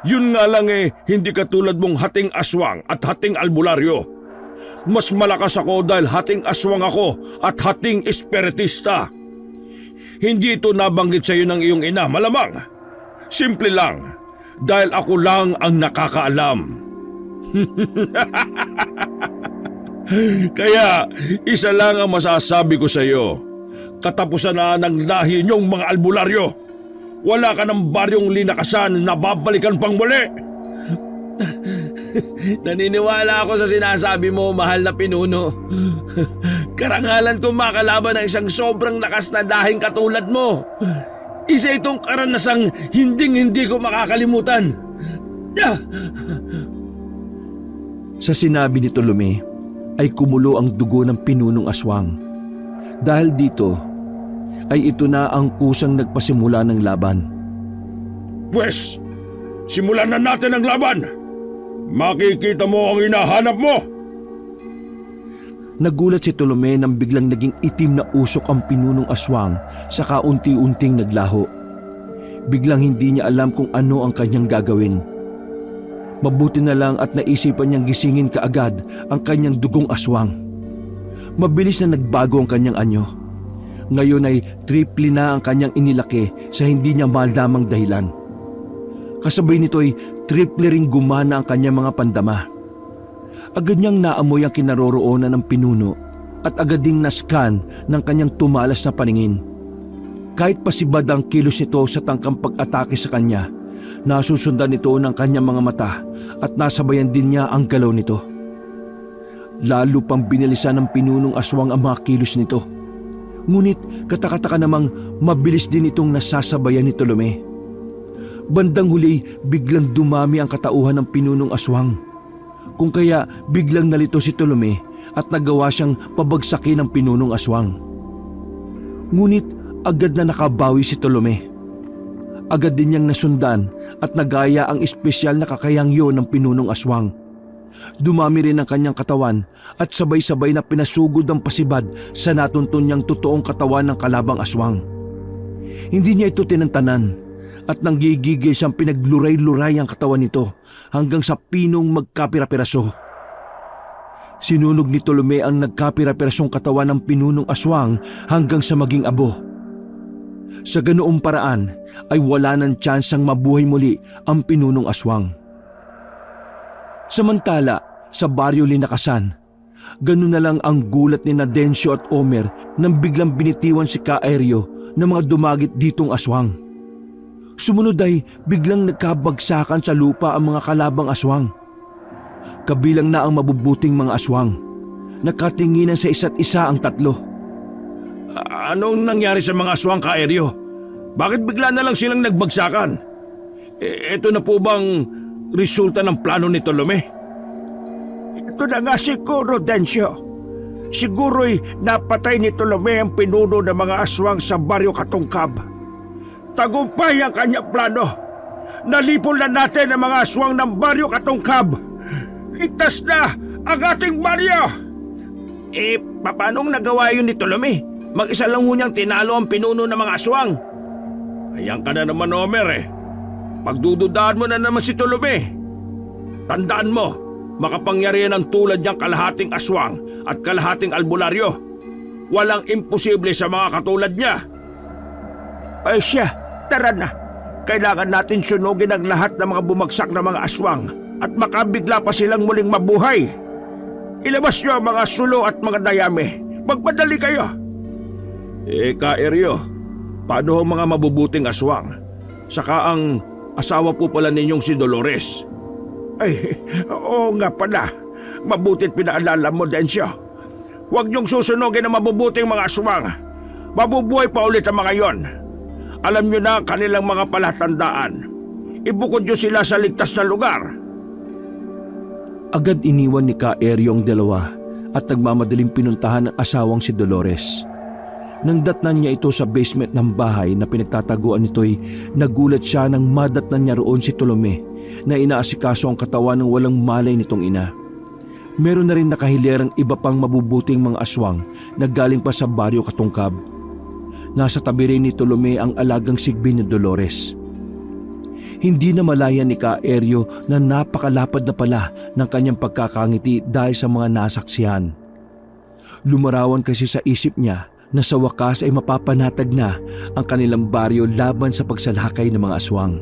Yun nga lang hindi katulad mong hating aswang at hating albularyo. Mas malakas ako dahil hating aswang ako at hating espiritista. Hindi ito nabanggit sa iyo ng iyong ina, malamang. Simple lang, dahil ako lang ang nakakaalam. Kaya isa lang ang masasabi ko sa iyo. Katapusan na ng lahi niyong mga albularyo. Wala ka ng baryong linakasan na babalikan pang muli. Naniniwala ako sa sinasabi mo, mahal na pinuno. Karangalan kong makalaban ng isang sobrang lakas na dahing katulad mo. Isa itong karanasang hinding-hindi ko makakalimutan. Sa sinabi ni Tolome ay kumulo ang dugo ng pinunong aswang. Dahil dito ay ito na ang kusang nagpasimula ng laban. Pwes, simulan na natin ang laban. Makikita mo ang hinahanap mo. Nagulat si Tolome nang biglang naging itim na usok ang pinunong aswang sa kaunti-unting naglaho. Biglang hindi niya alam kung ano ang kanyang gagawin. Mabuti na lang at naisipan niyang gisingin kaagad ang kanyang dugong aswang. Mabilis na nagbago ang kanyang anyo. Ngayon ay triple na ang kanyang inilaki sa hindi niya malamang dahilan. Kasabay nito ay triple ring gumana ang kanyang mga pandama. Agad niyang naamoy ang kinaroroonan ng pinuno at agad ding nascan ng kanyang tumalas na paningin. Kahit pasibad ang kilos nito sa tangkang pag-atake sa kanya, nasusundan nito ng kanyang mga mata at nasabayan din niya ang galaw nito. Lalo pang binilisan ng pinunong aswang ang mga kilos nito. Ngunit katakataka namang mabilis din itong nasasabayan ni Tolome. Bandang huli, biglang dumami ang katauhan ng pinunong aswang. Kung kaya biglang nalito si Tolome at nagawa siyang pabagsakin ng pinunong aswang. Ngunit agad na nakabawi si Tolome. Agad din niyang nasundan at nagaya ang espesyal na kakayangyo ng pinunong aswang. Dumami rin ang kanyang katawan at sabay-sabay na pinasugod ang pasibad sa natuntun niyang totoong katawan ng kalabang aswang. Hindi niya ito tinantanan at nanggigigil siyang pinagluray-luray ang katawan nito hanggang sa pinong magkapira-piraso. Sinunog ni Tolome ang nagkapira-pirasong katawan ng pinunong aswang hanggang sa maging abo. Sa ganoong paraan ay wala ng tsansang mabuhay muli ang pinunong aswang. Samantala, sa baryo Linakasan, ganun na lang ang gulat ni Nadencio at Omer nang biglang binitiwan si Kaeryo ng mga dumagit ditong aswang. Sumunod ay biglang nagkabagsakan sa lupa ang mga kalabang aswang. Kabilang na ang mabubuting mga aswang. Nakatinginan sa isa't isa ang tatlo. Anong nangyari sa mga aswang, Kaeryo? Bakit bigla na lang silang nagbagsakan? Ito na po bang resulta ng plano ni Tolome? Ito na nga siguro, Dencio. Siguro'y napatay ni Tolome ang pinuno ng mga aswang sa baryo Katungkab. Tagumpay ang kanyang plano. Nalipol na natin ang mga aswang ng baryo Katungkab. Ligtas na ang ating baryo! Paanong nagawa yun ni Tolome? Mag-isa lang ho niyang tinalo ang pinuno ng mga aswang. Ayan ka na naman, Omer. Pagdududaan mo na naman si Tolome. Tandaan mo, makapangyarihan ang tulad niyang kalahating aswang at kalahating albularyo. Walang imposible sa mga katulad niya. Ay siya, tara na. Kailangan natin sunugin ang lahat ng mga bumagsak na mga aswang at makabigla pa silang muling mabuhay. Ilabas niyo ang mga sulo at mga dayami. Magpadali kayo. Kaeryo, paano ang mga mabubuting aswang? Saka ang asawa po pala ninyong si Dolores. Ay, oo nga pala. Mabuti't pinaalala mo, Dencio. Huwag niyong susunogin ang mabubuting mga aswang. Mabubuhay pa ulit ang mga yon. Alam niyo na ang kanilang mga palatandaan. Ibukod niyo sila sa ligtas na lugar. Agad iniwan ni Ka-Eryo ang dalawa at nagmamadaling pinuntahan ang asawang si Dolores. Nang datnan niya ito sa basement ng bahay na pinagtataguan nito'y nagulat siya nang madatnan niya roon si Tolome na inaasikaso ang katawan ng walang malay nitong ina. Meron na rin nakahilerang iba pang mabubuting mga aswang na galing pa sa baryo Katungkab. Nasa tabi rin ni Tolome ang alagang sigbi ni Dolores. Hindi na malaya ni Ka-Eryo na napakalapad na pala ng kanyang pagkakangiti dahil sa mga nasaksihan. Lumarawan kasi sa isip niya na sa wakas ay mapapanatag na ang kanilang baryo laban sa pagsalakay ng mga aswang.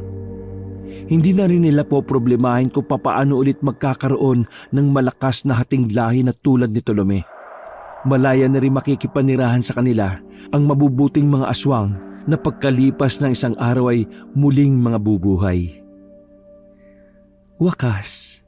Hindi na rin nila po problemahin kung papaano ulit magkakaroon ng malakas na hating lahi na tulad ni Tolome. Malaya na rin makikipanirahan sa kanila ang mabubuting mga aswang na pagkalipas ng isang araw ay muling mga bubuhay. Wakas,